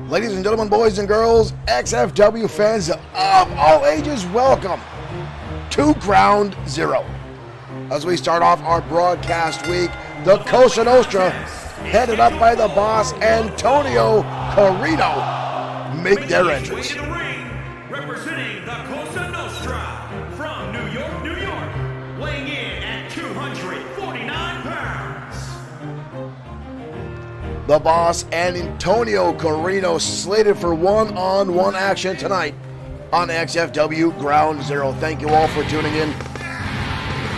Ladies and gentlemen, boys and girls, XFW fans of all ages, welcome to Ground Zero. As we start off our broadcast week, the Cosa Nostra, headed up by the boss Antonio Carino, make their entrance. Representing the Cosa Nostra from New York, New York, weighing in at 249 pounds. The boss and Antonio Carino slated for one-on-one action tonight on XFW Ground Zero. Thank you all for tuning in.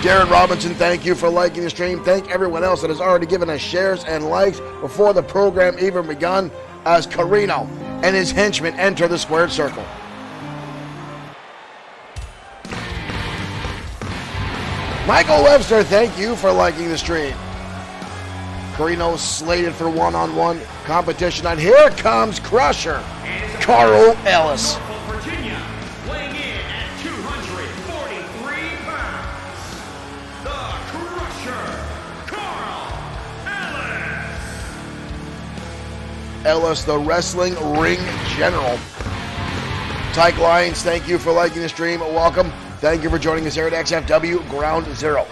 Darren Robinson, thank you for liking the stream. Thank everyone else that has already given us shares and likes before the program even begun, as Carino and his henchmen enter the squared circle. Michael Webster, thank you for liking the stream. Carino slated for one-on-one competition, and here comes Crusher, Carl Ellis. Virginia, weighing in at 243 pounds, the Crusher, Carl Ellis. Ellis, the wrestling ring general. Tyke Lyons, thank you for liking the stream. Welcome. Thank you for joining us here at XFW Ground Zero.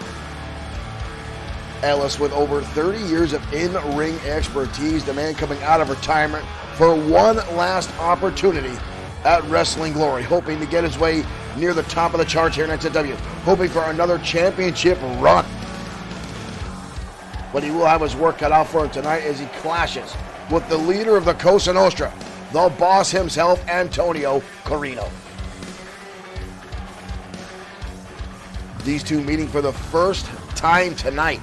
Ellis, with over 30 years of in-ring expertise, the man coming out of retirement for one last opportunity at Wrestling Glory, hoping to get his way near the top of the charts here in XFW, hoping for another championship run. But he will have his work cut out for him tonight as he clashes with the leader of the Cosa Nostra, the boss himself, Antonio Carino. These two meeting for the first time tonight.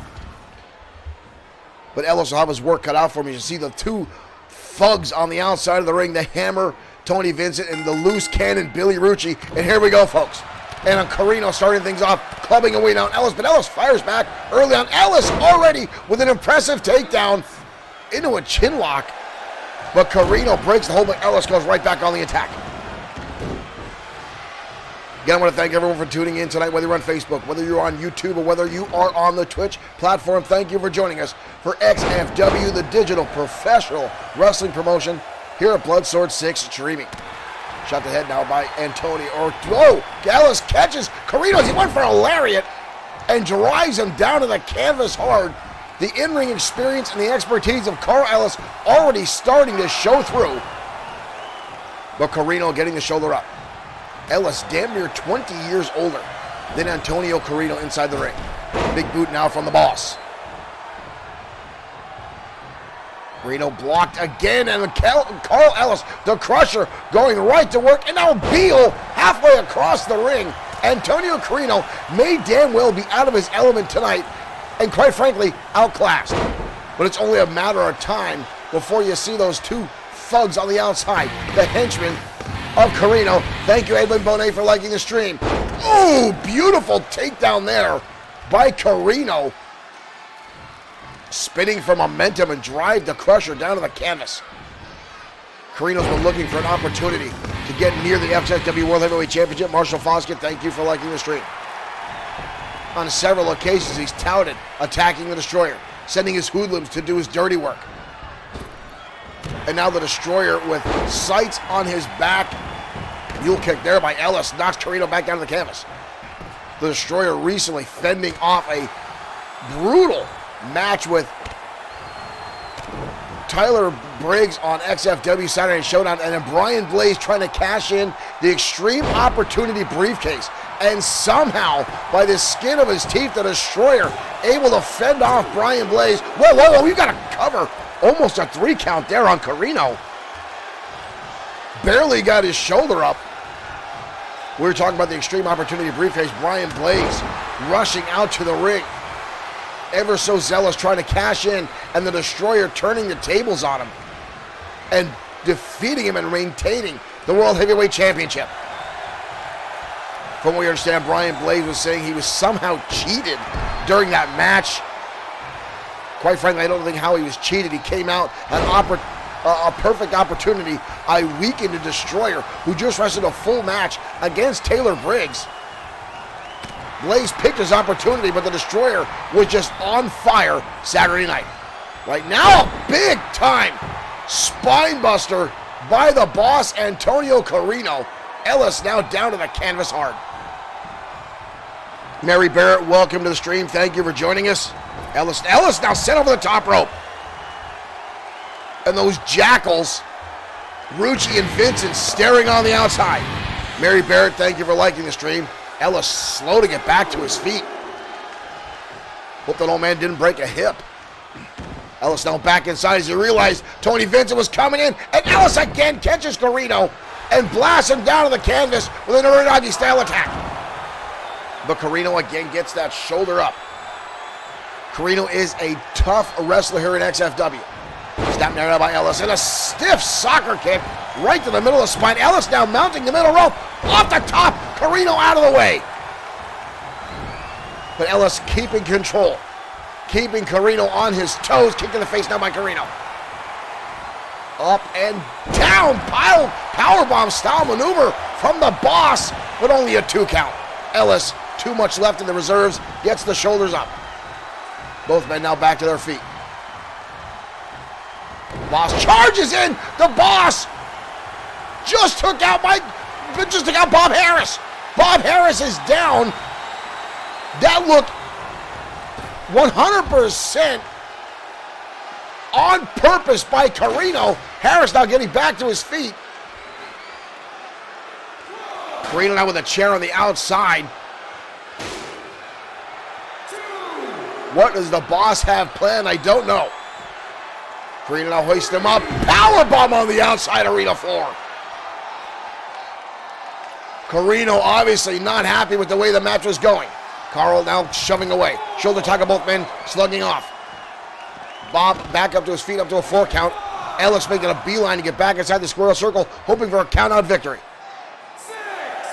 But Ellis will have his work cut out for him. You see the two thugs on the outside of the ring, the Hammer, Tony Vincent, and the loose cannon, Billy Rucci. And here we go, folks. And Carino starting things off, clubbing away down Ellis, but Ellis fires back early on. Ellis already with an impressive takedown into a chin lock. But Carino breaks the hold, but Ellis goes right back on the attack. Again, I want to thank everyone for tuning in tonight, whether you're on Facebook, whether you're on YouTube, or whether you are on the Twitch platform. Thank you for joining us for XFW, the digital professional wrestling promotion here at Bloodsword6 Streaming. Shot to head now by Antonio. Whoa! Ellis catches Carino as he went for a lariat and drives him down to the canvas hard. The in-ring experience and the expertise of Carl Ellis already starting to show through. But Carino getting the shoulder up. Ellis, damn near 20 years older than Antonio Carino inside the ring. Big boot now from the boss. Carino blocked again, and Carl Ellis, the Crusher, going right to work, and now Beal halfway across the ring. Antonio Carino may damn well be out of his element tonight, and quite frankly, outclassed. But it's only a matter of time before you see those two thugs on the outside, the henchmen of Carino. Thank you, Edwin Bonet, for liking the stream. Oh, beautiful takedown there by Carino. Spinning for momentum and drive the Crusher down to the canvas. Carino's been looking for an opportunity to get near the XFW World Heavyweight Championship. Marshall Foskett, thank you for liking the stream. On several occasions, he's touted attacking the Destroyer, sending his hoodlums to do his dirty work. And now the Destroyer with sights on his back. Mule kick there by Ellis knocks Carino back down to the canvas. The Destroyer recently fending off a brutal match with Tyler Briggs on XFW Saturday Showdown, and then Brian Blaze trying to cash in the Extreme Opportunity briefcase. And somehow, by the skin of his teeth, the Destroyer able to fend off Brian Blaze. Whoa, whoa, whoa, we've got to cover. Almost a 3 count there on Carino. Barely got his shoulder up. We were talking about the Extreme Opportunity briefcase. Brian Blaze rushing out to the ring, ever so zealous, trying to cash in, and the Destroyer turning the tables on him and defeating him and maintaining the World Heavyweight Championship. From what we understand, Brian Blaze was saying he was somehow cheated during that match. Quite frankly, I don't think how he was cheated. He came out, had a perfect opportunity. I weakened the Destroyer, who just wrestled a full match against Taylor Briggs. Blaze picked his opportunity, but the Destroyer was just on fire Saturday night. Right now, a big time spine buster by the boss, Antonio Carino. Ellis now down to the canvas hard. Mary Barrett, welcome to the stream. Thank you for joining us. Ellis now sent over the top rope. And those jackals, Rucci and Vincent, staring on the outside. Mary Barrett, thank you for liking the stream. Ellis slow to get back to his feet. Hope that old man didn't break a hip. Ellis now back inside as he realized Tony Vincent was coming in, and Ellis again catches Carino and blasts him down to the canvas with an Uranagi style attack. But Carino again gets that shoulder up. Carino is a tough wrestler here in XFW. Snapped there by Ellis, and a stiff soccer kick right to the middle of the spine. Ellis now mounting the middle rope, off the top, Carino out of the way. But Ellis keeping control, keeping Carino on his toes, kick in the face now by Carino. Up and down, powerbomb style maneuver from the boss, but only a 2 count. Ellis, too much left in the reserves, gets the shoulders up. Both men now back to their feet. Boss charges in. The boss just took out Bob Harris. Bob Harris is down. That looked 100% on purpose by Carino. Harris now getting back to his feet. Carino now with a chair on the outside. What does the boss have planned? I don't know. Carino now hoists him up. Powerbomb on the outside arena floor. Carino obviously not happy with the way the match was going. Carl now shoving away. Shoulder tag of both men, slugging off. Bob back up to his feet, up to a 4 count. Ellis making a beeline to get back inside the squirrel circle, hoping for a count-out victory.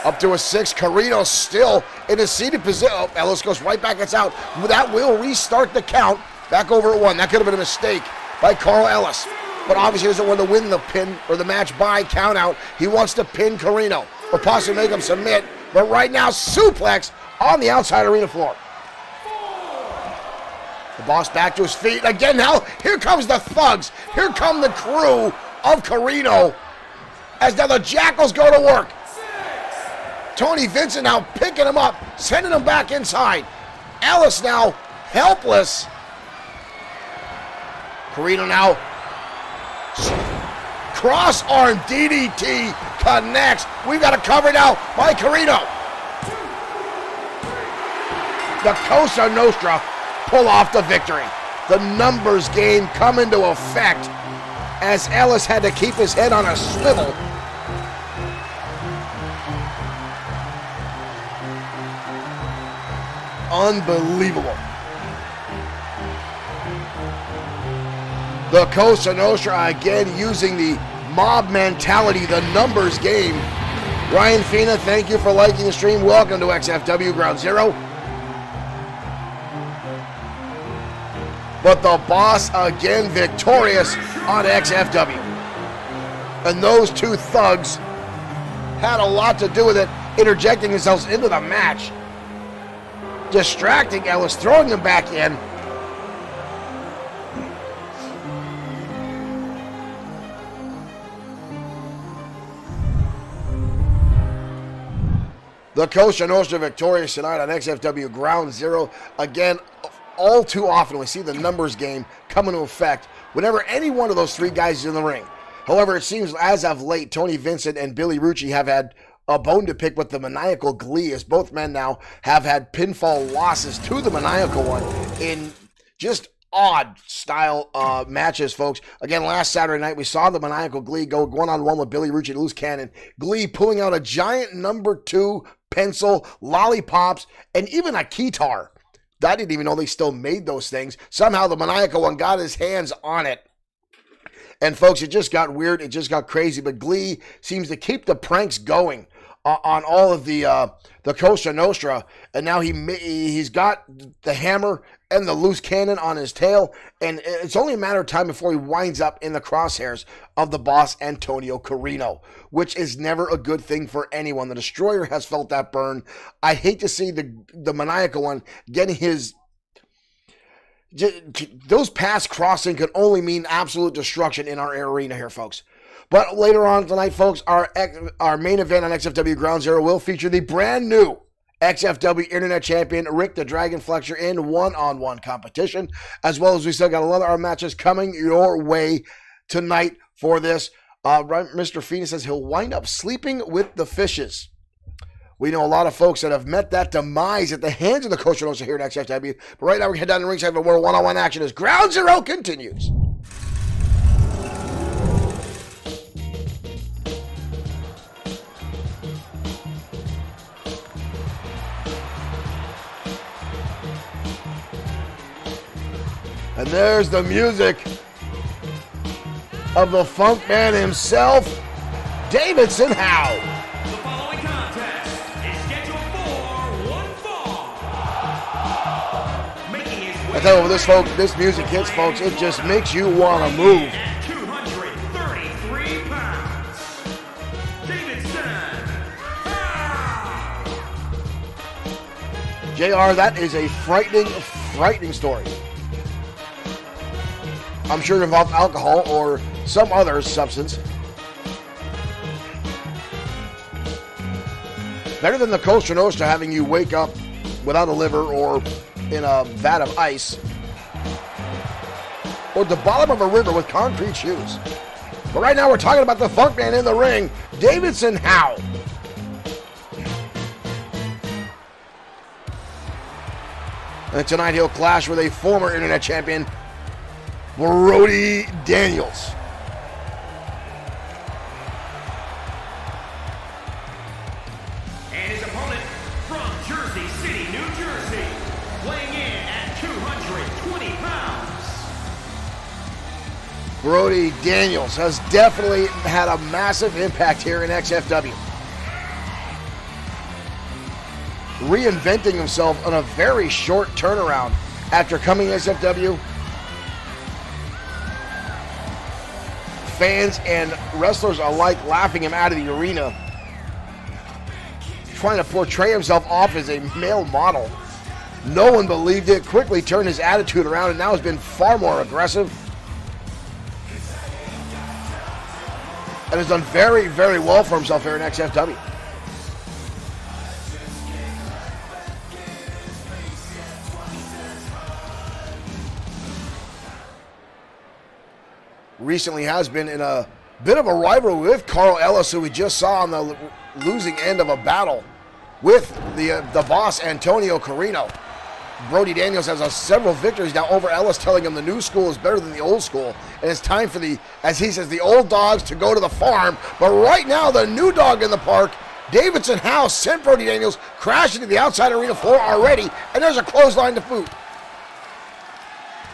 Up to a 6. Carino still in a seated position. Oh, Ellis goes right back. It's out. That will restart the count. Back over at 1. That could have been a mistake by Carl Ellis. But obviously he doesn't want to win the pin or the match by count out. He wants to pin Carino or possibly make him submit. But right now, suplex on the outside arena floor. The boss back to his feet. Again now, here comes the thugs. Here come the crew of Carino as now the jackals go to work. Tony Vincent now picking him up, sending him back inside. Ellis now helpless. Carino now cross arm DDT connects. We've got it covered now by Carino. The Cosa Nostra pull off the victory. The numbers game come into effect as Ellis had to keep his head on a swivel. Unbelievable. The Cosa Nostra again using the mob mentality, the numbers game. Ryan Fina, thank you for liking the stream. Welcome to XFW Ground Zero. But the Boss again victorious on XFW. And those two thugs had a lot to do with it, interjecting themselves into the match, distracting Ellis, throwing him back in. The Cosa Nostra victorious tonight on XFW Ground Zero. Again, all too often we see the numbers game come into effect whenever any one of those three guys is in the ring. However, it seems as of late, Tony Vincent and Billy Rucci have had a bone to pick with the Maniacal Glee, as both men now have had pinfall losses to the Maniacal One in just odd style matches, folks. Again, last Saturday night, we saw the Maniacal Glee go one-on-one with Billy Rucci and Loose Cannon. Glee pulling out a giant number 2 pencil, lollipops, and even a keytar. I didn't even know they still made those things. Somehow the Maniacal One got his hands on it. And folks, it just got weird. It just got crazy. But Glee seems to keep the pranks going on all of the Cosa Nostra. And now he's got the hammer and the loose cannon on his tail. And it's only a matter of time before he winds up in the crosshairs of the Boss, Antonio Carino, which is never a good thing for anyone. The Destroyer has felt that burn. I hate to see the Maniacal One getting his... Those paths crossing could only mean absolute destruction in our arena here, folks. But later on tonight, folks, our main event on XFW Ground Zero will feature the brand new XFW Internet Champion Rick the Dragon Fletcher in one-on-one competition, as well as we still got a lot of our matches coming your way tonight for this. Mr. Phoenix says he'll wind up sleeping with the fishes. We know a lot of folks that have met that demise at the hands of the Cosa Nostra here at XFW. But right now we're heading down the ringside for more one-on-one action as Ground Zero continues. And there's the music of the Funk Man himself, Davidson Howe. The following contest is scheduled for one fall. Making his way I tell you what, this music hits, folks, it just makes you want to move. at 233 pounds, Davidson Howe. JR, that is a frightening story. I'm sure it involved alcohol or some other substance. Better than the Cosa Nostra having you wake up without a liver or in a vat of ice. Or at the bottom of a river with concrete shoes. But right now we're talking about the Funk Man in the ring, Davidson Howe. And tonight he'll clash with a former Internet Champion, Brody Daniels. And his opponent from Jersey City, New Jersey, weighing in at 220 pounds. Brody Daniels has definitely had a massive impact here in XFW. Reinventing himself on a very short turnaround after coming to XFW. Fans and wrestlers alike laughing him out of the arena, trying to portray himself off as a male model. No one believed it, quickly turned his attitude around, and now has been far more aggressive. And has done very, very well for himself here in XFW. Recently has been in a Bit of a rivalry with Carl Ellis, who we just saw on the losing end of a battle with the boss, Antonio Carino. Brody Daniels has several victories now over Ellis, telling him the new school is better than the old school. And it's time for as he says, the old dogs to go to the farm. But right now, the new dog in the park, Davidson House, sent Brody Daniels crashing to the outside arena floor already. And there's a clothesline to boot.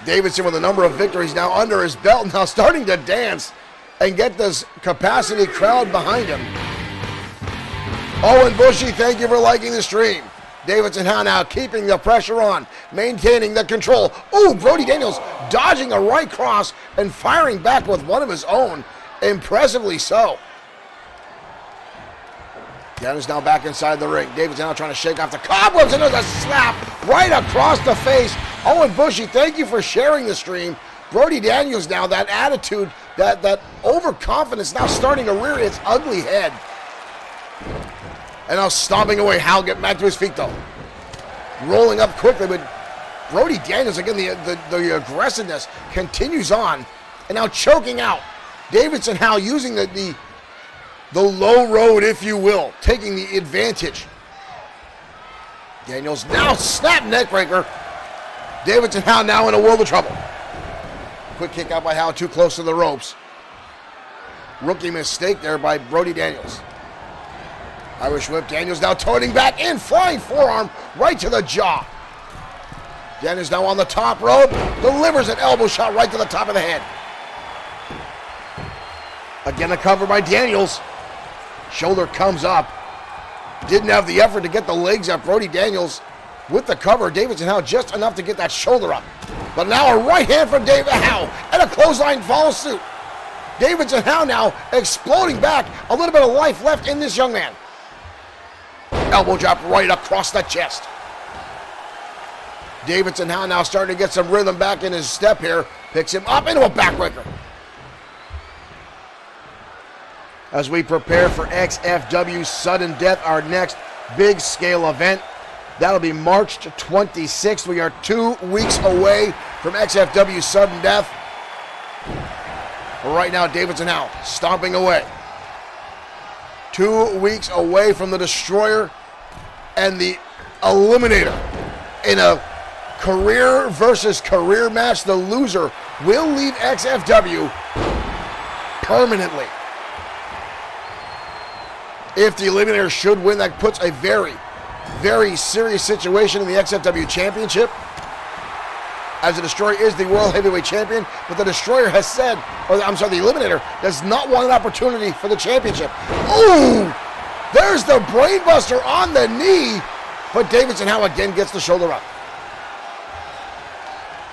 Davidson with a number of victories now under his belt, now starting to dance and get this capacity crowd behind him. Owen Bushy, thank you for liking the stream. Davidson now keeping the pressure on, maintaining the control. Ooh, Brody Daniels dodging a right cross and firing back with one of his own. Impressively so. Daniels now back inside the ring. Davidson now trying to shake off the cobwebs, and there's a slap right across the face. Owen Bushy, thank you for sharing the stream. Brody Daniels now, that attitude, that overconfidence now starting to rear its ugly head. And now stomping away. Hal getting back to his feet though. Rolling up quickly, but Brody Daniels, again, the aggressiveness continues on. And now choking out. Davidson Hal using the low road, if you will, taking the advantage. Daniels now snap neckbreaker. Davidson Hal now in a world of trouble. Quick kick out by Hal, too close to the ropes. Rookie mistake there by Brody Daniels. Irish whip, Daniels now toting back in, flying forearm right to the jaw. Daniels now on the top rope, delivers an elbow shot right to the top of the head. Again, a cover by Daniels. Shoulder comes up. Didn't have the effort to get the legs up. Brody Daniels with the cover. Davidson Howe just enough to get that shoulder up. But now a right hand from David Howe, and a clothesline follows suit. Davidson Howe now exploding back. A little bit of life left in this young man. Elbow drop right across the chest. Davidson Howe now starting to get some rhythm back in his step here. Picks him up into a backbreaker. As we prepare for XFW Sudden Death, our next big scale event. That'll be March 26th. We are 2 weeks away from XFW Sudden Death. But right now, Davidson Howe stomping away. 2 weeks away from the Destroyer and the Eliminator. In a career versus career match, the loser will leave XFW permanently. If the Eliminator should win, that puts a very, very serious situation in the XFW Championship, as the Destroyer is the World Heavyweight Champion, but the Destroyer has said, or I'm sorry, the Eliminator does not want an opportunity for the championship. Ooh! There's the brainbuster on the knee, but Davidson Howe again gets the shoulder up.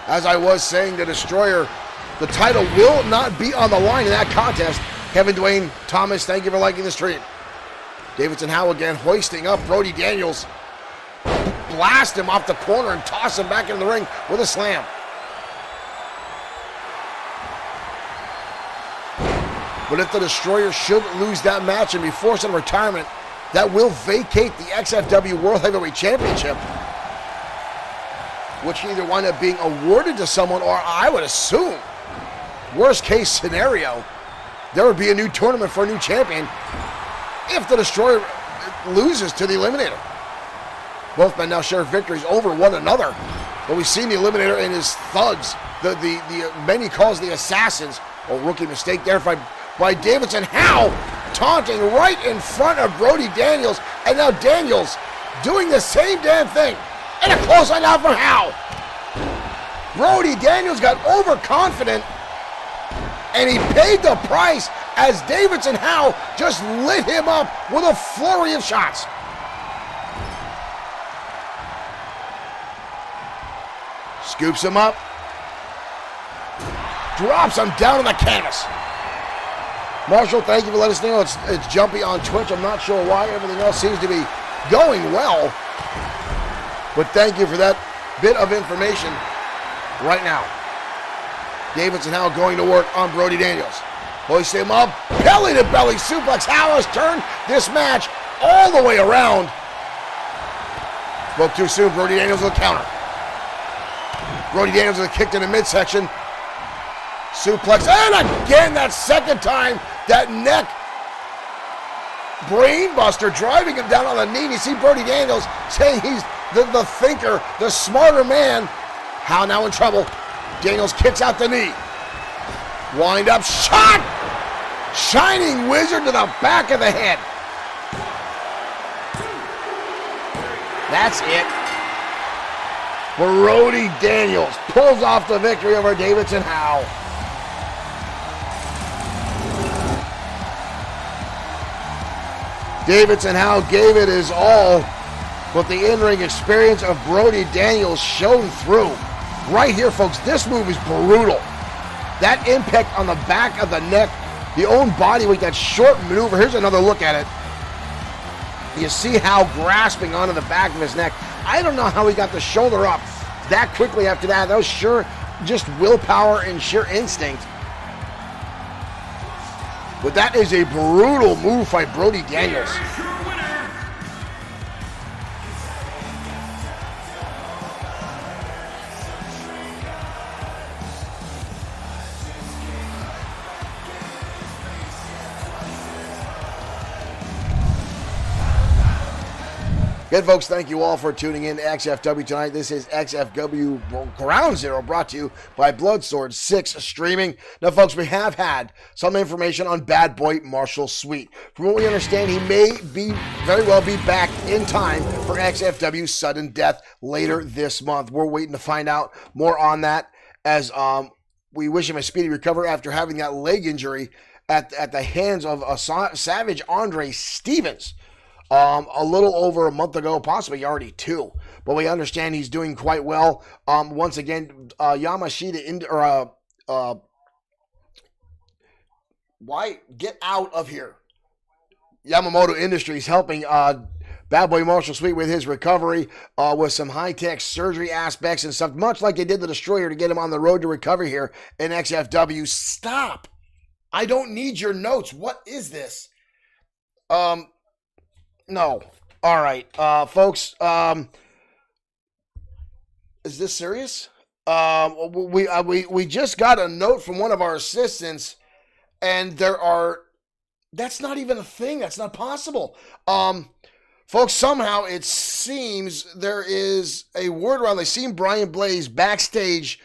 As I was saying, the Destroyer, the title will not be on the line in that contest. Kevin Dwayne Thomas, thank you for liking the stream. Davidson Howe again hoisting up Brody Daniels. Blast him off the corner and toss him back into the ring with a slam. But if the Destroyer should lose that match and be forced into retirement, that will vacate the XFW World Heavyweight Championship, which can either wind up being awarded to someone, or I would assume, worst case scenario, there would be a new tournament for a new champion if the Destroyer loses to the Eliminator. Both men now share victories over one another. But we've seen the Eliminator and his thugs, the many calls the Assassins. A rookie mistake there by Davidson Howe, taunting right in front of Brody Daniels. And now Daniels doing the same damn thing. And a clothesline out for Howe. Brody Daniels got overconfident, and he paid the price as Davidson Howe just lit him up with a flurry of shots. Scoops him up. Drops him down on the canvas. Marshall, thank you for letting us know it's jumpy on Twitch. I'm not sure why. Everything else seems to be going well. But thank you for that bit of information right now. Davidson Howe going to work on Brody Daniels. Hoist him up, belly to belly suplex. Howe has turned this match all the way around. Spoke too soon. Brody Daniels with a counter. Brody Daniels with a kick in the midsection. Suplex, and again that second time, That neck brainbuster driving him down on the knee. And you see Brody Daniels saying he's the thinker, the smarter man. How now in trouble. Daniels kicks out the knee. Wind up shot. Shining Wizard to the back of the head. That's it. Brody Daniels pulls off the victory over Davidson Howe. Davidson Howe gave it his all, but the in-ring experience of Brody Daniels shone through. Right here, folks, this move is brutal. That impact on the back of the neck, the own body weight, that short maneuver. Here's another look at it. You see Howe grasping onto the back of his neck. I don't know how he got the shoulder up that quickly after that. That was sure just willpower and sheer instinct. But that is a brutal move by Brody Daniels. Good, folks, thank you all for tuning in to XFW tonight. This is XFW Ground Zero, brought to you by Bloodsword6 Streaming. Now, folks, we have had some information on Bad Boy Marshall Sweet. From what we understand, he may very well be back in time for XFW Sudden Death later this month. We're waiting to find out more on that, as we wish him a speedy recovery after having that leg injury at the hands of a Savage Andre Stevens. A little over a month ago, possibly already 2. But we understand he's doing quite well. Once again, Yamashita, why get out of here? Yamamoto Industries helping Bad Boy Marshall Sweet with his recovery with some high-tech surgery aspects and stuff, much like they did the Destroyer to get him on the road to recovery here in XFW. Stop! I don't need your notes. What is this? No. All right, folks. Is this serious? We just got a note from one of our assistants, and that's not even a thing. That's not possible. Folks, somehow it seems there is a word around. They seen Brian Blaze backstage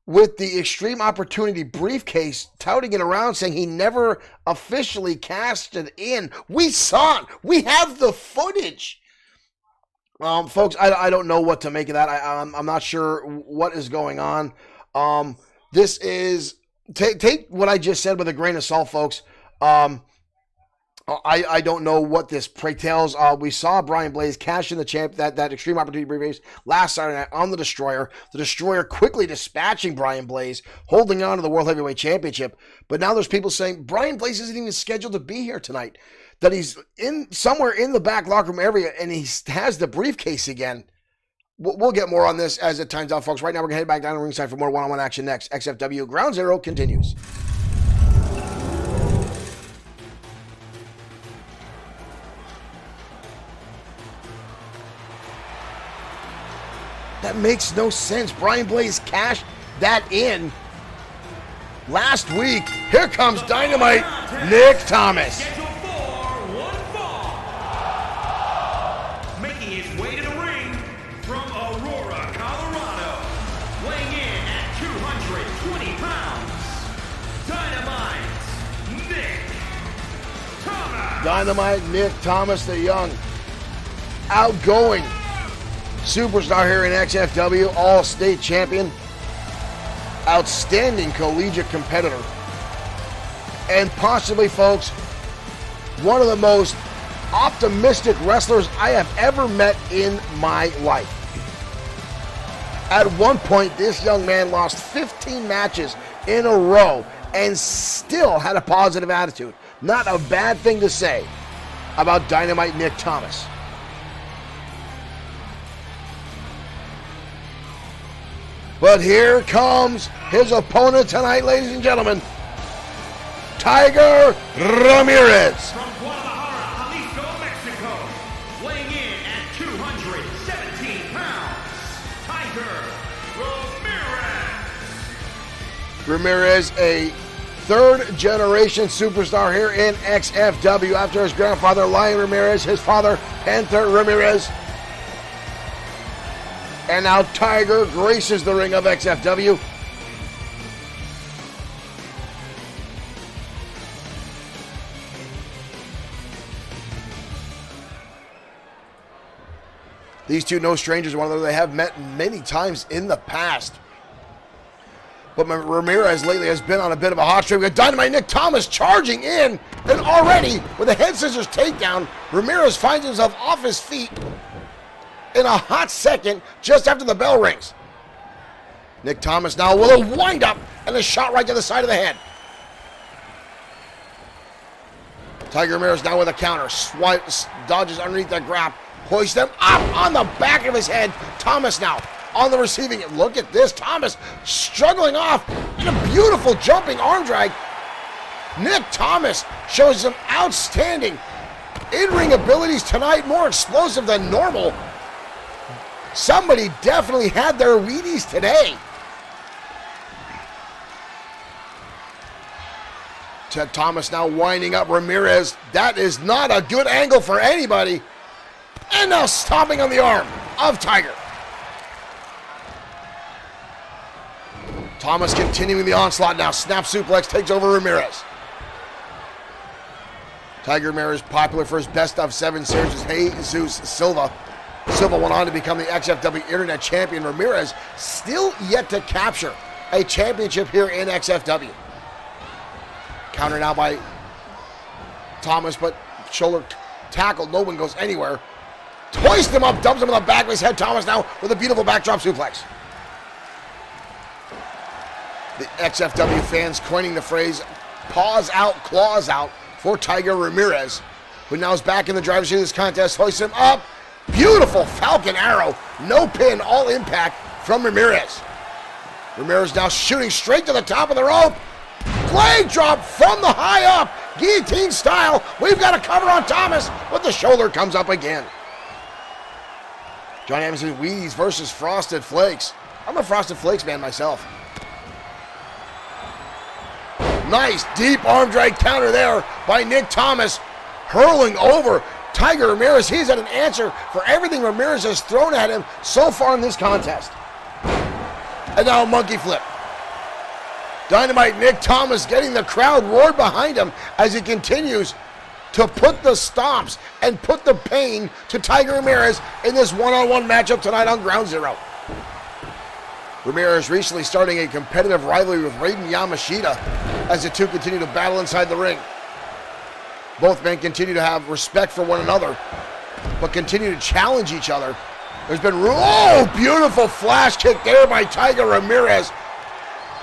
with the Extreme Opportunity briefcase, touting it around, saying he never officially cashed it in. We saw it. We have the footage. Folks, I don't know what to make of that. I'm not sure what is going on. This is, take what I just said with a grain of salt, folks. I don't know what this entails. We saw Brian Blaze cash in the that Extreme Opportunity briefcase last Saturday night on the Destroyer. The Destroyer quickly dispatching Brian Blaze, holding on to the World Heavyweight Championship. But now there's people saying Brian Blaze isn't even scheduled to be here tonight. That he's somewhere in the back locker room area and he has the briefcase again. We'll get more on this as it turns out, folks. Right now we're going to head back down to ringside for more one-on-one action next. XFW Ground Zero continues. That makes no sense. Brian Blaze cashed that in last week. Here comes Dynamite Nick Thomas. Making his way to the ring from Aurora, Colorado, weighing in at 220 pounds, Dynamite Nick Thomas. Dynamite Nick Thomas, the young, outgoing superstar here in XFW, all-state champion, outstanding collegiate competitor, and possibly, folks, one of the most optimistic wrestlers I have ever met in my life. At one point, this young man lost 15 matches in a row and still had a positive attitude. Not a bad thing to say about Dynamite Nick Thomas. But here comes his opponent tonight, ladies and gentlemen, Tiger Ramirez. From Guadalajara, Jalisco, Mexico, weighing in at 217 pounds, Tiger Ramirez. Ramirez, a third generation superstar here in XFW after his grandfather Lion Ramirez, his father Panther Ramirez. And now Tiger graces the ring of XFW. These two no strangers to one another. They have met many times in the past. But Ramirez lately has been on a bit of a hot streak. With Dynamite Nick Thomas charging in. And already, with a head scissors takedown, Ramirez finds himself off his feet in a hot second just after the bell rings. Nick Thomas now with a wind up and a shot right to the side of the head. Tiger Ramirez now with a counter. Dodges underneath that grab. Hoists them up on the back of his head. Thomas now on the receiving end. Look at this. Thomas struggling off in a beautiful jumping arm drag. Nick Thomas shows some outstanding in-ring abilities tonight. More explosive than normal. Somebody definitely had their Wheaties today. Ted Thomas now winding up Ramirez. That is not a good angle for anybody. And now stomping on the arm of Tiger. Thomas continuing the onslaught now. Snap suplex takes over Ramirez. Tiger Ramirez popular for his best of 7 series is Jesus Silva. Silva went on to become the XFW Internet Champion. Ramirez still yet to capture a championship here in XFW. Counter now by Thomas, but shoulder tackle. No one goes anywhere. Hoists him up, dumps him on the back of his head. Thomas now with a beautiful backdrop suplex. The XFW fans coining the phrase, paws out, claws out for Tiger Ramirez, who now is back in the driver's seat of this contest. Hoists him up. Beautiful Falcon Arrow. No pin, all impact from Ramirez. Ramirez now shooting straight to the top of the rope. Flag drop from the high up. Guillotine style. We've got a cover on Thomas, but the shoulder comes up again. John Anderson, Wheaties versus Frosted Flakes. I'm a Frosted Flakes man myself. Nice deep arm drag counter there by Nick Thomas. Hurling over Tiger Ramirez. He's had an answer for everything Ramirez has thrown at him so far in this contest. And now a monkey flip. Dynamite Nick Thomas getting the crowd roared behind him as he continues to put the stomps and put the pain to Tiger Ramirez in this one-on-one matchup tonight on Ground Zero. Ramirez recently starting a competitive rivalry with Raiden Yamashita as the two continue to battle inside the ring. Both men continue to have respect for one another, but continue to challenge each other. There's been, oh, beautiful flash kick there by Tiger Ramirez,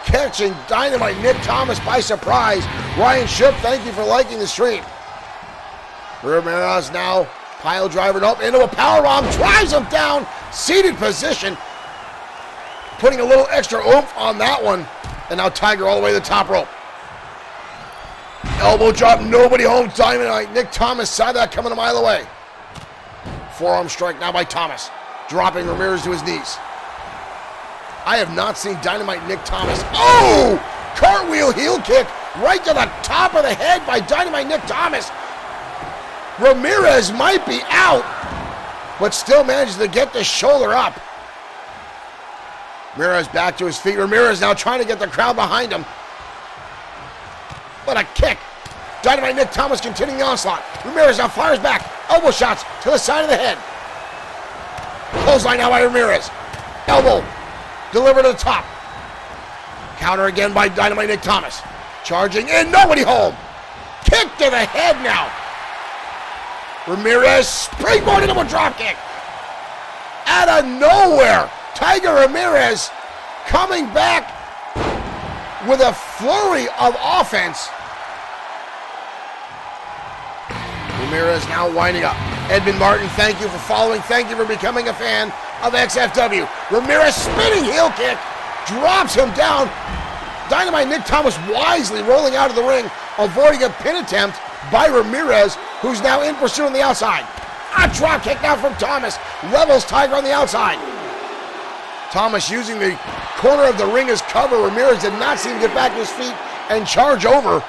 catching Dynamite Nick Thomas by surprise. Ryan Ship, thank you for liking the stream. Ramirez now pile driving up into a powerbomb, drives him down, seated position, putting a little extra oomph on that one. And now Tiger all the way to the top rope. Elbow drop, nobody home. Dynamite Nick Thomas saw that coming a mile away. Forearm strike now by Thomas, dropping Ramirez to his knees. I have not seen Dynamite Nick Thomas. Oh! Cartwheel heel kick right to the top of the head by Dynamite Nick Thomas. Ramirez might be out, but still manages to get the shoulder up. Ramirez back to his feet. Ramirez now trying to get the crowd behind him. What a kick. Dynamite Nick Thomas continuing the onslaught. Ramirez now fires back. Elbow shots to the side of the head. Clothesline now by Ramirez. Elbow delivered to the top. Counter again by Dynamite Nick Thomas. Charging in, nobody home. Kick to the head now. Ramirez springboarded into a drop kick. Out of nowhere, Tiger Ramirez coming back with a flurry of offense. Ramirez now winding up. Edmund Martin, thank you for following. Thank you for becoming a fan of XFW. Ramirez spinning heel kick, drops him down. Dynamite Nick Thomas wisely rolling out of the ring, avoiding a pin attempt by Ramirez, who's now in pursuit on the outside. A drop kick now from Thomas, levels Tiger on the outside. Thomas using the corner of the ring as cover. Ramirez did not seem to get back to his feet and charge over.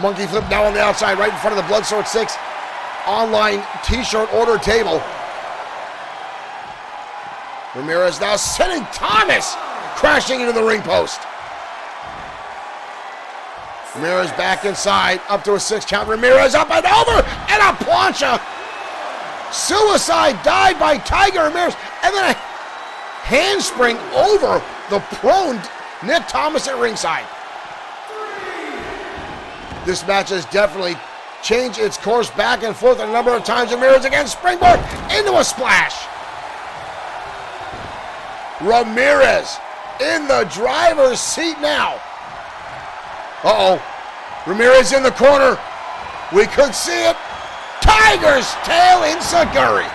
Monkey flip now on the outside, right in front of the Bloodsword6 online t-shirt order table. Ramirez now sending Thomas crashing into the ring post. Ramirez back inside, up to a 6 count. Ramirez up and over, and a plancha. Suicide dive by Tiger Ramirez, and then a handspring over the prone Nick Thomas at ringside. This match has definitely changed its course back and forth a number of times. Ramirez again, springboard into a splash. Ramirez in the driver's seat now. Uh-oh. Ramirez in the corner. We could see it. Tiger's tail in Saguri.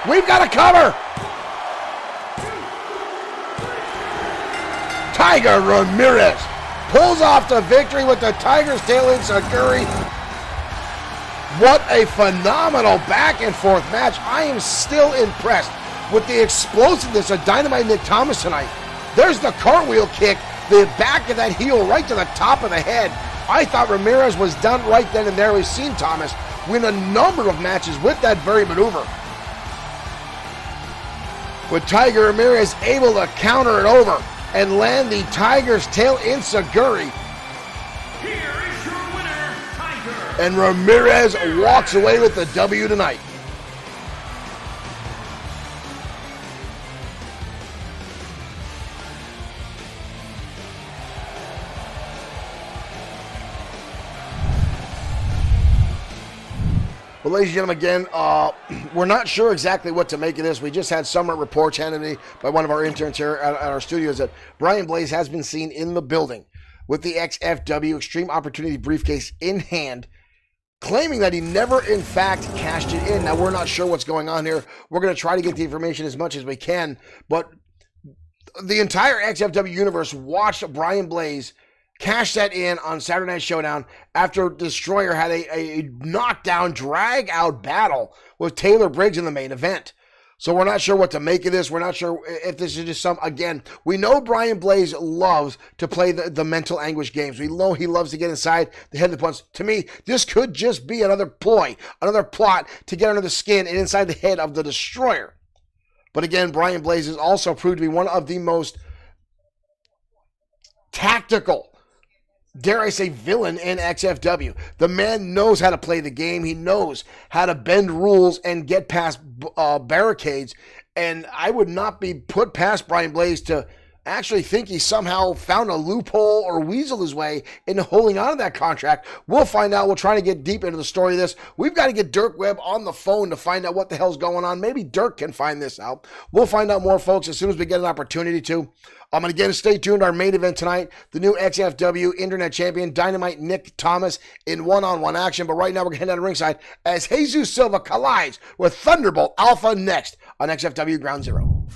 We've got a cover. Tiger Ramirez pulls off the victory with the Tiger's tail in Saguri. What a phenomenal back and forth match. I am still impressed with the explosiveness of Dynamite Nick Thomas tonight. There's the cartwheel kick, the back of that heel right to the top of the head. I thought Ramirez was done right then and there. We've seen Thomas win a number of matches with that very maneuver. With Tiger Ramirez able to counter it over and land the Tiger's tail in Saguri. Here is your winner, Tiger. And Ramirez walks away with the W tonight. Well, ladies and gentlemen, again, we're not sure exactly what to make of this. We just had some reports handed to me by one of our interns here at our studios that Brian Blaze has been seen in the building with the XFW Extreme Opportunity briefcase in hand, claiming that he never, in fact, cashed it in. Now, we're not sure what's going on here. We're going to try to get the information as much as we can, but the entire XFW universe watched Brian Blaze cash that in on Saturday Night Showdown after Destroyer had a knockdown, drag-out battle with Taylor Briggs in the main event. So we're not sure what to make of this. We're not sure if this is just again, we know Brian Blaze loves to play the mental anguish games. We know he loves to get inside the head of the opponents. To me, this could just be another ploy, another plot to get under the skin and inside the head of the Destroyer. But again, Brian Blaze has also proved to be one of the most tactical, dare I say, villain in XFW. The man knows how to play the game. He knows how to bend rules and get past barricades. And I would not be put past Brian Blaze to actually think he somehow found a loophole or weasel his way into holding on to that contract. We'll find out. We'll try to get deep into the story of this. We've got to get Dirk Webb on the phone to find out what the hell's going on. Maybe Dirk can find this out. We'll find out more, folks, as soon as we get an opportunity to. And again, stay tuned. Our main event tonight, the new XFW Internet Champion, Dynamite Nick Thomas, in one-on-one action. But right now, we're going to head down to ringside as Jesus Silva collides with Thunderbolt Alpha next on XFW Ground Zero.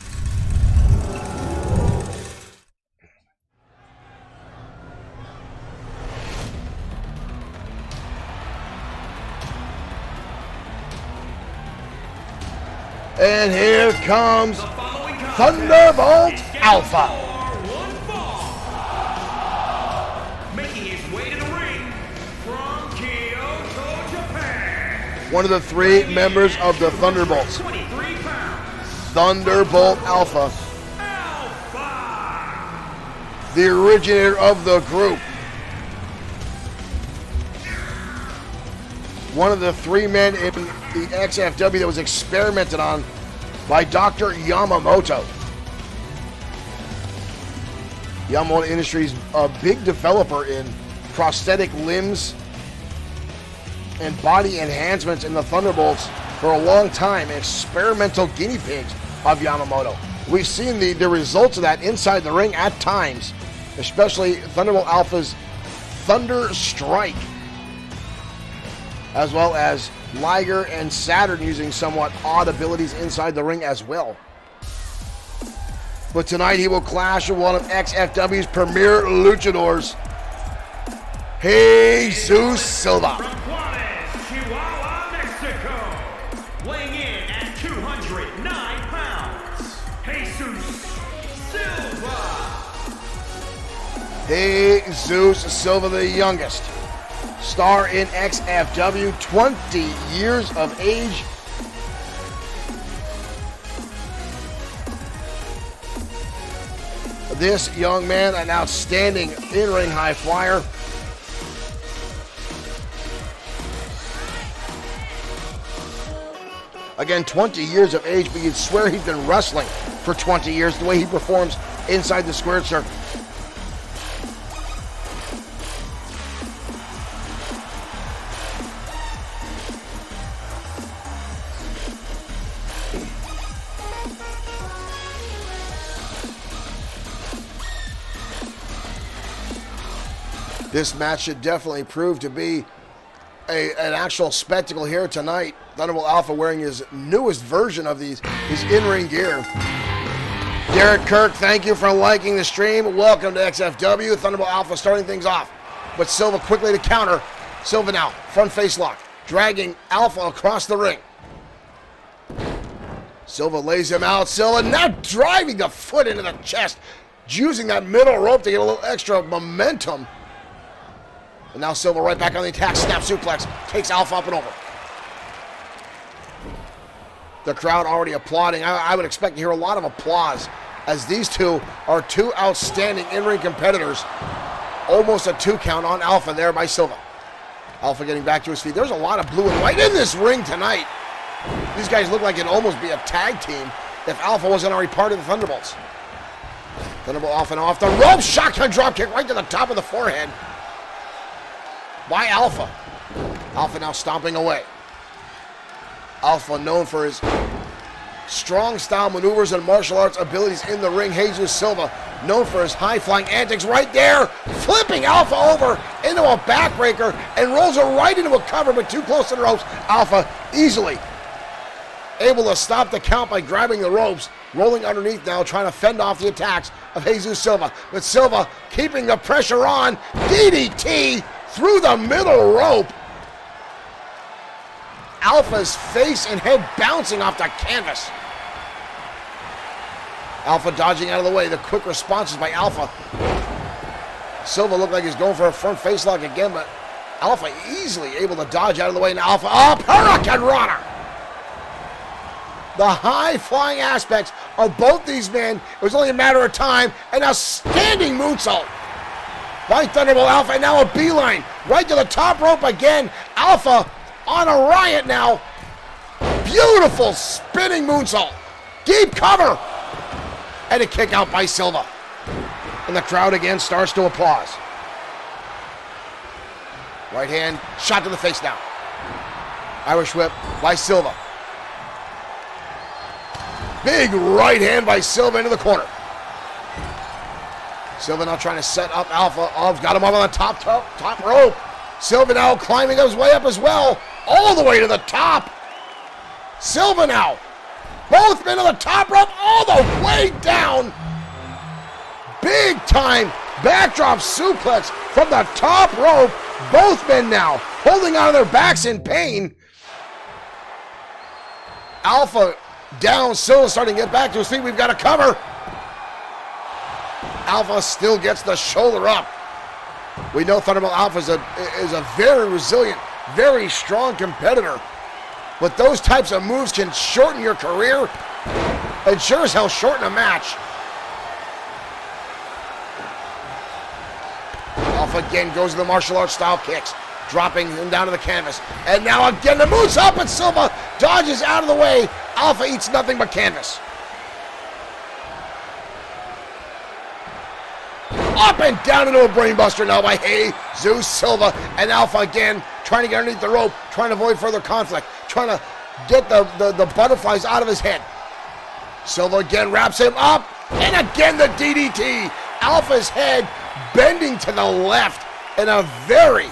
And here comes Thunderbolt Alpha. Making his way to the ring from Kyoto, Japan. One of the 3 members of the Thunderbolts. 23 pounds. Thunderbolt Alpha. The originator of the group. One of the 3 men in the XFW that was experimented on by Dr. Yamamoto. Yamamoto Industries, a big developer in prosthetic limbs and body enhancements in the Thunderbolts for a long time. Experimental guinea pigs of Yamamoto. We've seen the results of that inside the ring at times, especially Thunderbolt Alpha's Thunder Strike, as well as Liger and Saturn using somewhat odd abilities inside the ring as well. But tonight he will clash with one of XFW's premier luchadors, Jesus Silva. From Juarez, Chihuahua, Mexico. Weighing in at 209 pounds, Jesus Silva. Jesus Silva, the youngest star in XFW, 20 years of age. This young man, an outstanding in-ring high flyer. Again, 20 years of age, but you'd swear he's been wrestling for 20 years, the way he performs inside the squared circle. This match should definitely prove to be an actual spectacle here tonight. Thunderbolt Alpha wearing his newest version of his in-ring gear. Derek Kirk, thank you for liking the stream. Welcome to XFW. Thunderbolt Alpha starting things off. But Silva quickly to counter. Silva now, front face lock, dragging Alpha across the ring. Silva lays him out. Silva now driving the foot into the chest, using that middle rope to get a little extra momentum. And now Silva right back on the attack. Snap suplex. Takes Alpha up and over. The crowd already applauding. I would expect to hear a lot of applause as these two are two outstanding in-ring competitors. Almost a 2 count on Alpha there by Silva. Alpha getting back to his feet. There's a lot of blue and white in this ring tonight. These guys look like it'd almost be a tag team if Alpha wasn't already part of the Thunderbolts. Thunderbolt off and off the rope. Shotgun drop kick right to the top of the forehead by Alpha. Alpha now stomping away. Alpha known for his strong style maneuvers and martial arts abilities in the ring. Jesus Silva known for his high flying antics right there. Flipping Alpha over into a backbreaker and rolls her right into a cover, but too close to the ropes. Alpha easily able to stop the count by grabbing the ropes. Rolling underneath now, trying to fend off the attacks of Jesus Silva. But Silva keeping the pressure on. DDT through the middle rope. Alpha's face and head bouncing off the canvas. Alpha dodging out of the way. The quick responses by Alpha. Silva looked like he's going for a front face lock again, but Alpha easily able to dodge out of the way. And Alpha up, Hurricane Runner. The high flying aspects of both these men. It was only a matter of time. And a standing moonsault by Thunderbolt Alpha, and now a beeline right to the top rope again. Alpha on a riot now. Beautiful spinning moonsault. Deep cover. And a kick out by Silva. And the crowd again starts to applaud. Right hand shot to the face now. Irish whip by Silva. Big right hand by Silva into the corner. Silva now trying to set up Alpha. Oh, got him up on the top rope. Silva now climbing his way up as well. All the way to the top. Silva now. Both men to the top rope. All the way down. Big time backdrop suplex from the top rope. Both men now holding on to their backs in pain. Alpha down. Silva starting to get back to his feet. We've got a cover. Alpha still gets the shoulder up. We know Thunderbolt Alpha is a very resilient, very strong competitor. But those types of moves can shorten your career and sure as hell shorten a match. Alpha again goes to the martial arts style kicks, dropping him down to the canvas. And now again the moves up and Silva dodges out of the way. Alpha eats nothing but canvas. Up and down into a brainbuster now by Jesus Silva. And Alpha again trying to get underneath the rope, trying to avoid further conflict, trying to get the butterflies out of his head. Silva again wraps him up. And again the DDT. Alpha's head bending to the left in a very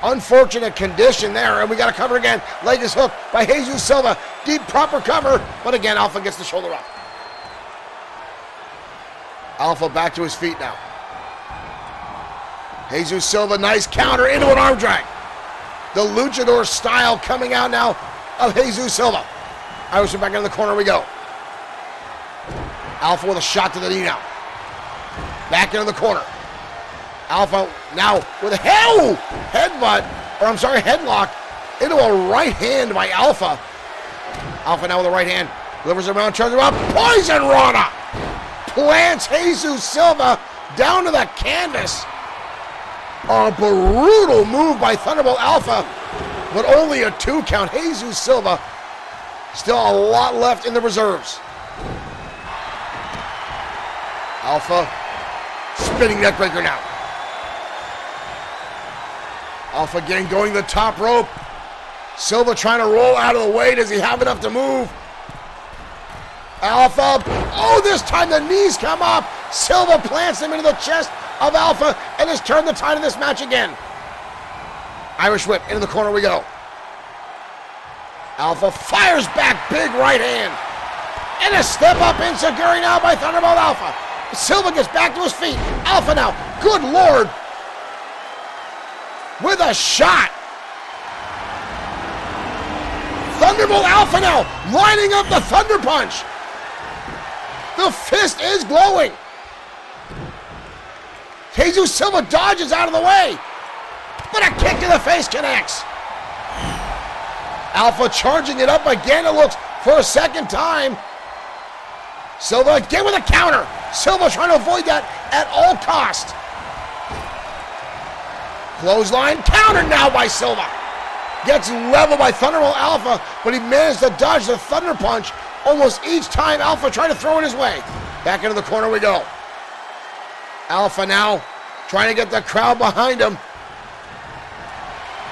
unfortunate condition there. And we got a cover again. Leg is hooked by Jesus Silva. Deep proper cover. But again, Alpha gets the shoulder up. Alpha back to his feet now. Jesus Silva, nice counter into an arm drag. The luchador style coming out now of Jesus Silva. Irish back in the corner we go. Alpha with a shot to the knee now. Back into the corner. Alpha now with a headlock into a right hand by Alpha. Alpha now with a right hand. Delivers around, charges him up. Poison Rana! Plants Jesus Silva down to the canvas. A brutal move by Thunderbolt Alpha, but only a 2 count. Jesus Silva still a lot left in the reserves. Alpha spinning neckbreaker now. Alpha again going to the top rope. Silva trying to roll out of the way. Does he have enough to move? Alpha. Oh, this time the knees come up. Silva plants him into the chest of Alpha and has turned the tide of this match again. Irish whip into the corner we go. Alpha fires back, big right hand. And a step up enziguri now by Thunderbolt Alpha. Silva gets back to his feet. Alpha now, good Lord. With a shot. Thunderbolt Alpha now lining up the Thunder Punch. The fist is glowing. Jesus Silva dodges out of the way. But a kick to the face connects. Alpha charging it up again, it looks, for a second time. Silva again with a counter. Silva trying to avoid that at all cost. Clothesline countered now by Silva. Gets leveled by Thunderbolt Alpha, but he managed to dodge the Thunder Punch almost each time Alpha tried to throw it his way. Back into the corner we go. Alpha now trying to get the crowd behind him.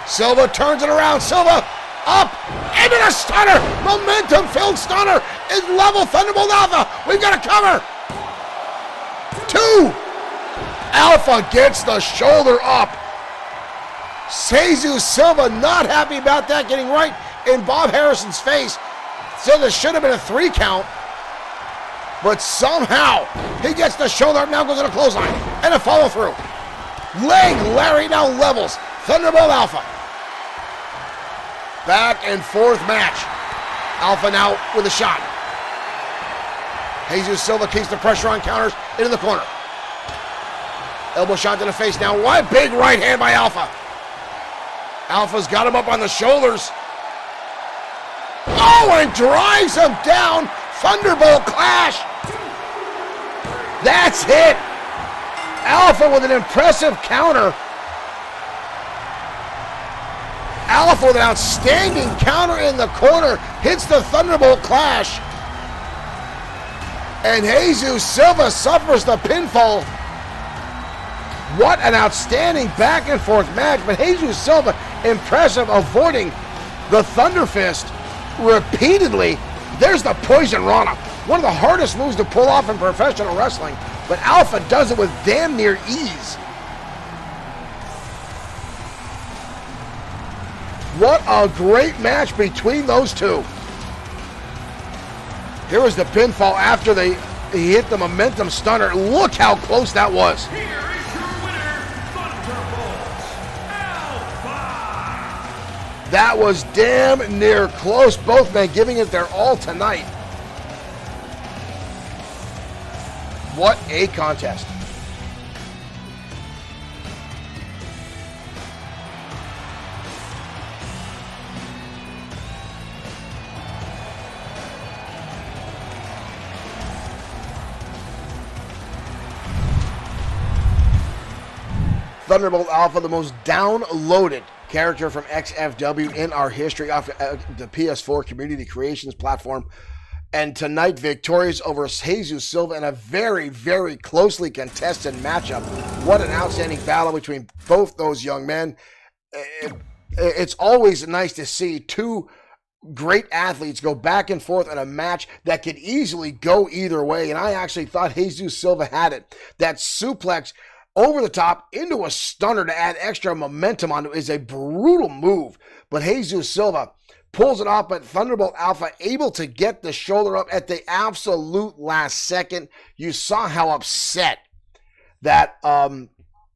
Silva turns it around. Silva up into the stunner. Momentum-filled stunner is level. Thunderbolt Alpha. We've got a cover. 2. Alpha gets the shoulder up. Jesus Silva not happy about that, getting right in Bob Harrison's face. So this should have been a 3 count. But somehow he gets the shoulder up, now goes in a clothesline and a follow through. Leg Larry now levels Thunderbolt Alpha. Back and forth match. Alpha now with a shot. Jesus Silva keeps the pressure on, counters into the corner. Elbow shot to the face now. What big right hand by Alpha. Alpha's got him up on the shoulders. Oh, and drives him down. Thunderbolt clash. That's it. Alpha with an impressive counter. Alpha with an outstanding counter in the corner. Hits the Thunderbolt clash. And Jesus Silva suffers the pinfall. What an outstanding back and forth match. But Jesus Silva, impressive, avoiding the Thunder Fist repeatedly. There's the Poison Rana. One of the hardest moves to pull off in professional wrestling. But Alpha does it with damn near ease. What a great match between those two. Here was the pinfall after he hit the momentum stunner. Look how close that was. Here is your winner, Thunderbolt Alpha. That was damn near close. Both men giving it their all tonight. What a contest. Thunderbolt Alpha, the most downloaded character from XFW in our history off the PS4 Community Creations platform. And tonight, victorious over Jesus Silva in a very, very closely contested matchup. What an outstanding battle between both those young men. It's always nice to see two great athletes go back and forth in a match that could easily go either way. And I actually thought Jesus Silva had it. That suplex over the top into a stunner to add extra momentum on it is a brutal move. But Jesus Silva pulls it off, but Thunderbolt Alpha able to get the shoulder up at the absolute last second. You saw how upset that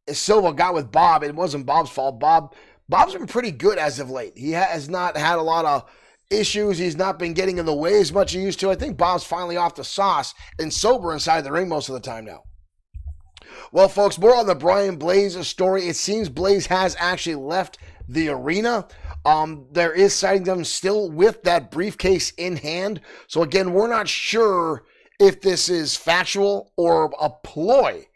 Silva got with Bob. It wasn't Bob's fault. Bob's been pretty good as of late. He has not had a lot of issues. He's not been getting in the way as much as he used to. I think Bob's finally off the sauce and sober inside the ring most of the time now. Well, folks, more on the Brian Blaze story. It seems Blaze has actually left the arena. There is sighting them still with that briefcase in hand. So again, we're not sure if this is factual or a ploy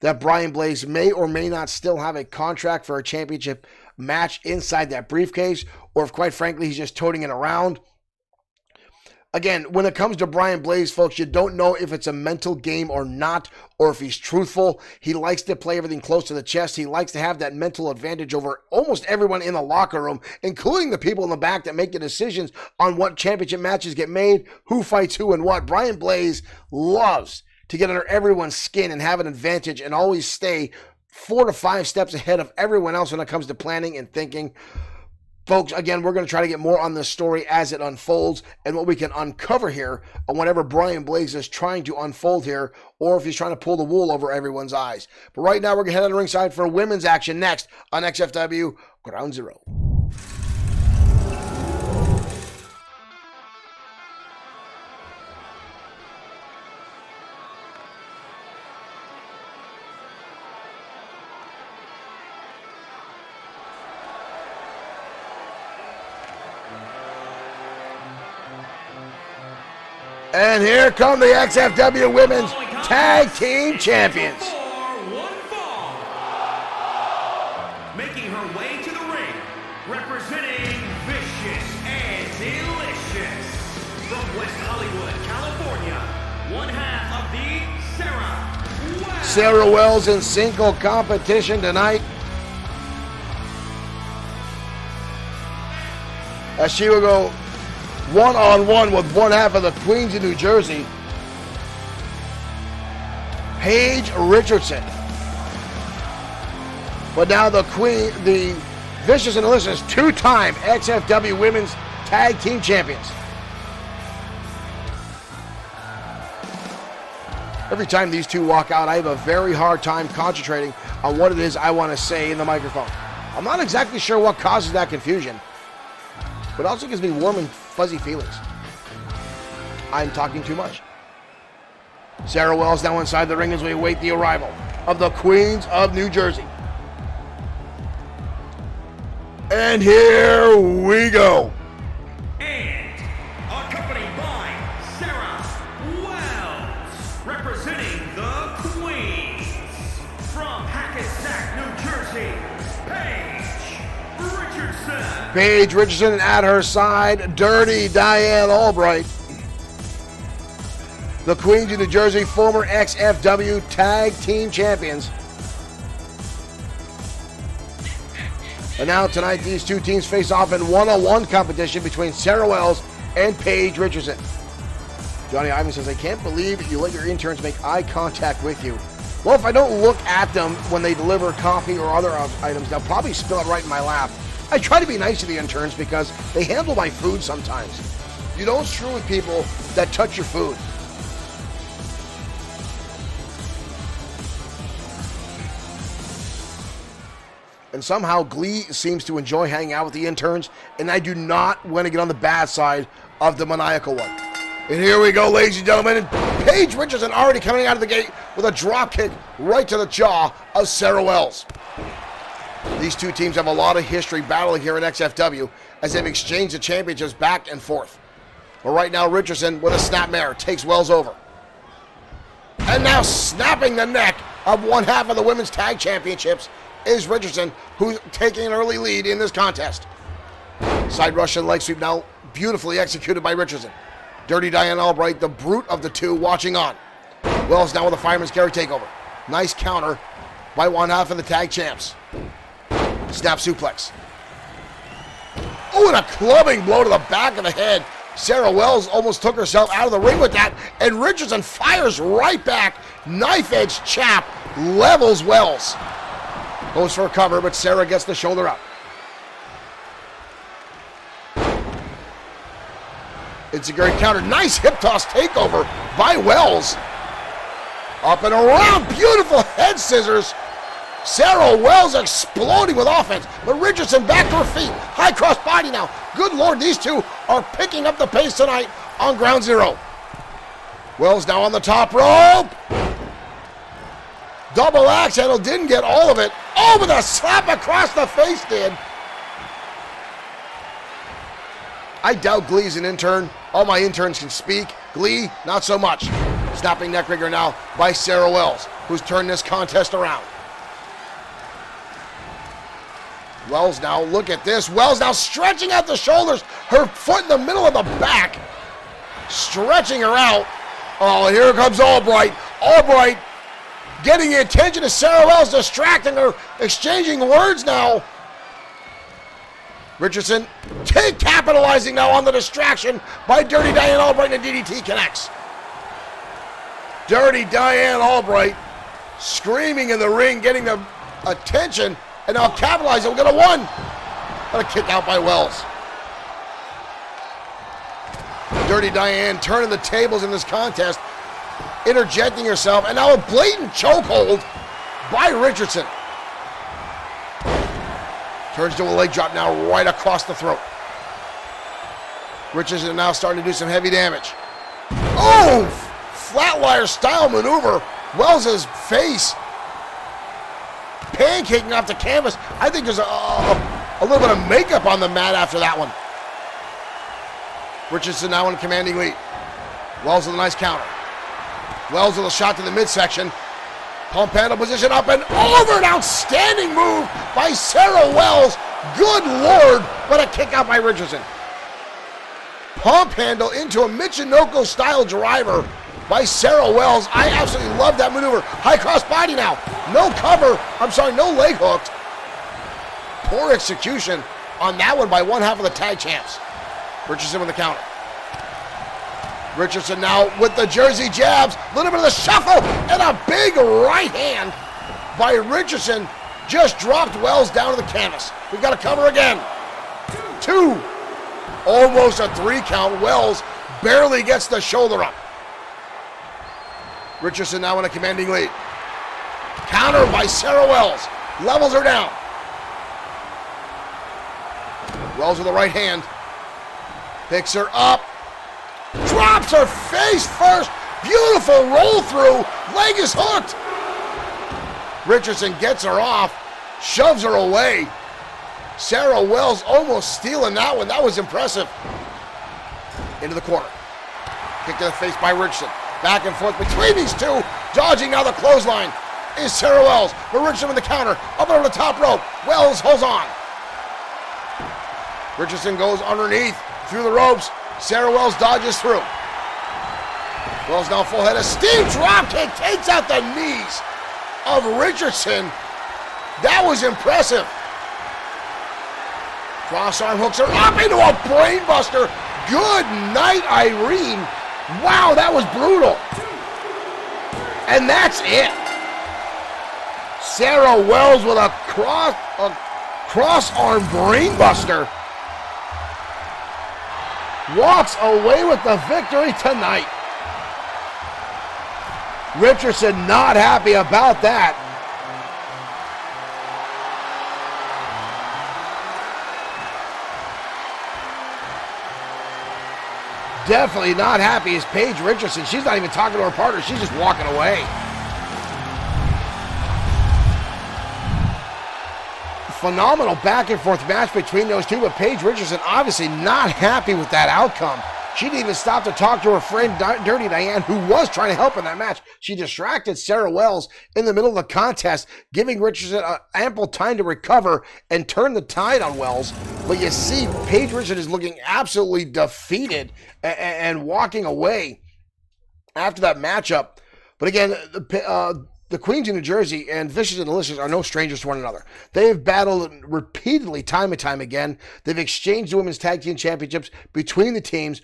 that Brian Blaze may or may not still have a contract for a championship match inside that briefcase, or if, quite frankly, he's just toting it around. Again, when it comes to Brian Blaze, folks, you don't know if it's a mental game or not, or if he's truthful. He likes to play everything close to the chest. He likes to have that mental advantage over almost everyone in the locker room, including the people in the back that make the decisions on what championship matches get made, who fights who and what. Brian Blaze loves to get under everyone's skin and have an advantage and always stay 4 to 5 steps ahead of everyone else when it comes to planning and thinking. Folks, again, we're going to try to get more on this story as it unfolds and what we can uncover here on whatever Brian Blaze is trying to unfold here, or if he's trying to pull the wool over everyone's eyes. But right now, we're going to head on the ringside for women's action next on XFW Ground Zero. And here come the XFW Women's Tag Team Champions. Making her way to the ring, representing Vicious and Delicious. From West Hollywood, California, one half of the Sarah Wells. Sarah Wells in single competition tonight, as she will go one-on-one with one half of the Queens of New Jersey, Paige Richardson. But now the Vicious and Delicious, two-time XFW Women's Tag Team Champions. Every time these two walk out, I have a very hard time concentrating on what it is I want to say in the microphone. I'm not exactly sure what causes that confusion, but it also gives me warm and fuzzy feelings. I'm talking too much. Sarah Wells now inside the ring as we await the arrival of the Queens of New Jersey. And here we go. And accompanied by Sarah Wells, representing the Queens. From Hackensack, New Jersey, Paige Richardson. Paige Richardson at her side, Dirty Diane Albright. The Queens of New Jersey, former XFW Tag Team Champions. And now tonight, these two teams face off in one-on-one competition between Sarah Wells and Paige Richardson. Johnny Ivan says, I can't believe you let your interns make eye contact with you. Well, if I don't look at them when they deliver coffee or other items, they'll probably spill it right in my lap. I try to be nice to the interns because they handle my food sometimes. You don't screw with people that touch your food. And somehow Glee seems to enjoy hanging out with the interns, and I do not want to get on the bad side of the maniacal one. And here we go, ladies and gentlemen, and Paige Richardson already coming out of the gate with a drop kick right to the jaw of Sarah Wells. These two teams have a lot of history battling here in XFW as they've exchanged the championships back and forth. But right now, Richardson with a snapmare takes Wells over. And now snapping the neck of one half of the Women's Tag Championships is Richardson, who's taking an early lead in this contest. Side Russian leg sweep now beautifully executed by Richardson. Dirty Diane Albright, the brute of the two, watching on. Wells now with a fireman's carry takeover. Nice counter by one half of the tag champs. Snap suplex. Oh, and a clubbing blow to the back of the head. Sarah Wells almost took herself out of the ring with that, and Richardson fires right back. Knife edge chap levels Wells. Goes for a cover, but Sarah gets the shoulder up. It's a great counter. Nice hip toss takeover by Wells. Up and around. Beautiful head scissors. Sarah Wells exploding with offense. But Richardson back to her feet. High cross body now. Good Lord, these two are picking up the pace tonight on Ground Zero. Wells now on the top rope. Double axe handle, didn't get all of it. Oh, but a slap across the face did. I doubt Glee's an intern. All my interns can speak. Glee, not so much. Snapping neckbreaker now by Sarah Wells, who's turned this contest around. Wells now, look at this. Wells now stretching out the shoulders. Her foot in the middle of the back. Stretching her out. Oh, here comes Albright. Albright getting the attention of Sarah Wells, distracting her, exchanging words now. Richardson capitalizing now on the distraction by Dirty Diane Albright, and DDT connects. Dirty Diane Albright screaming in the ring, getting the attention, and now capitalizing. We're going to one. What a kick out by Wells. Dirty Diane turning the tables in this contest, interjecting herself, and now a blatant chokehold by Richardson. Turns to a leg drop now right across the throat. Richardson now starting to do some heavy damage. Oh! Flatwire style maneuver. Wells' face pancaking off the canvas. I think there's a little bit of makeup on the mat after that one. Richardson now in commanding lead. Wells with a nice counter. Wells with a shot to the midsection. Pump handle position up and over. An outstanding move by Sarah Wells. Good Lord, what a kick out by Richardson. Pump handle into a Michinoku style driver by Sarah Wells. I absolutely love that maneuver. High cross body now. No cover. No leg hooked. Poor execution on that one by one half of the tag champs. Richardson with the counter. Richardson now with the Jersey jabs. A little bit of the shuffle and a big right hand by Richardson. Just dropped Wells down to the canvas. We've got to cover again. Two. Almost a 3 count. Wells barely gets the shoulder up. Richardson now in a commanding lead. Counter by Sarah Wells. Levels her down. Wells with the right hand. Picks her up. Drops her face first. Beautiful roll through. Leg is hooked. Richardson gets her off. Shoves her away. Sarah Wells almost stealing that one. That was impressive. Into the corner. Kick to the face by Richardson. Back and forth between these two. Dodging now the clothesline is Sarah Wells. But Richardson with the counter. Up over the top rope. Wells holds on. Richardson goes underneath through the ropes. Sarah Wells dodges through. Wells now full head of steam. Drop kick takes out the knees of Richardson. That was impressive. Cross-arm hooks her up into a brainbuster. Good night, Irene. Wow, that was brutal. And that's it. Sarah Wells with a cross-arm brainbuster. Walks away with the victory tonight. Richardson not happy about that. Definitely not happy is Paige Richardson. She's not even talking to her partner. She's just walking away. Phenomenal back and forth match between those two, but Paige Richardson obviously not happy with that outcome. She didn't even stop to talk to her friend Dirty Diane, who was trying to help in that match. She distracted Sarah Wells in the middle of the contest, giving Richardson ample time to recover and turn the tide on Wells. But you see, Paige Richardson is looking absolutely defeated and walking away after that matchup. But again, the Queens of New Jersey and Vicious and Delicious are no strangers to one another. They have battled repeatedly, time and time again. They've exchanged the Women's Tag Team Championships between the teams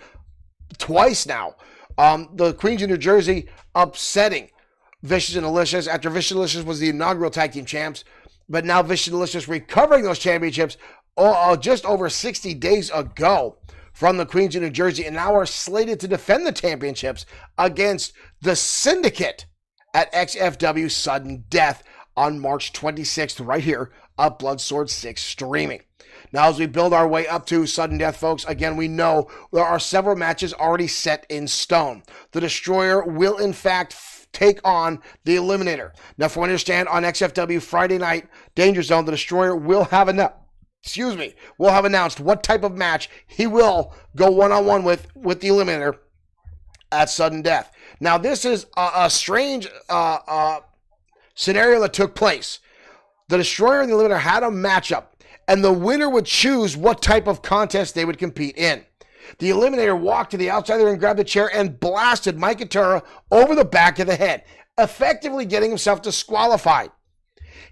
twice now. The Queens of New Jersey upsetting Vicious and Delicious after Vicious and Delicious was the inaugural Tag Team Champs. But now Vicious and Delicious recovering those championships just over 60 days ago from the Queens of New Jersey, and now are slated to defend the championships against the Syndicate at XFW Sudden Death on March 26th, right here at Bloodsword6 Streaming. Now, as we build our way up to Sudden Death, folks, again, we know there are several matches already set in stone. The Destroyer will, in fact, take on the Eliminator. Now, from what I understand, on XFW Friday night, Danger Zone, the Destroyer will have will have announced what type of match he will go one-on-one with the Eliminator at sudden death. Now, this is a strange scenario that took place. The Destroyer and the Eliminator had a matchup, and the winner would choose what type of contest they would compete in. The Eliminator walked to the outside there and grabbed the chair and blasted Mike Itura over the back of the head, effectively getting himself disqualified.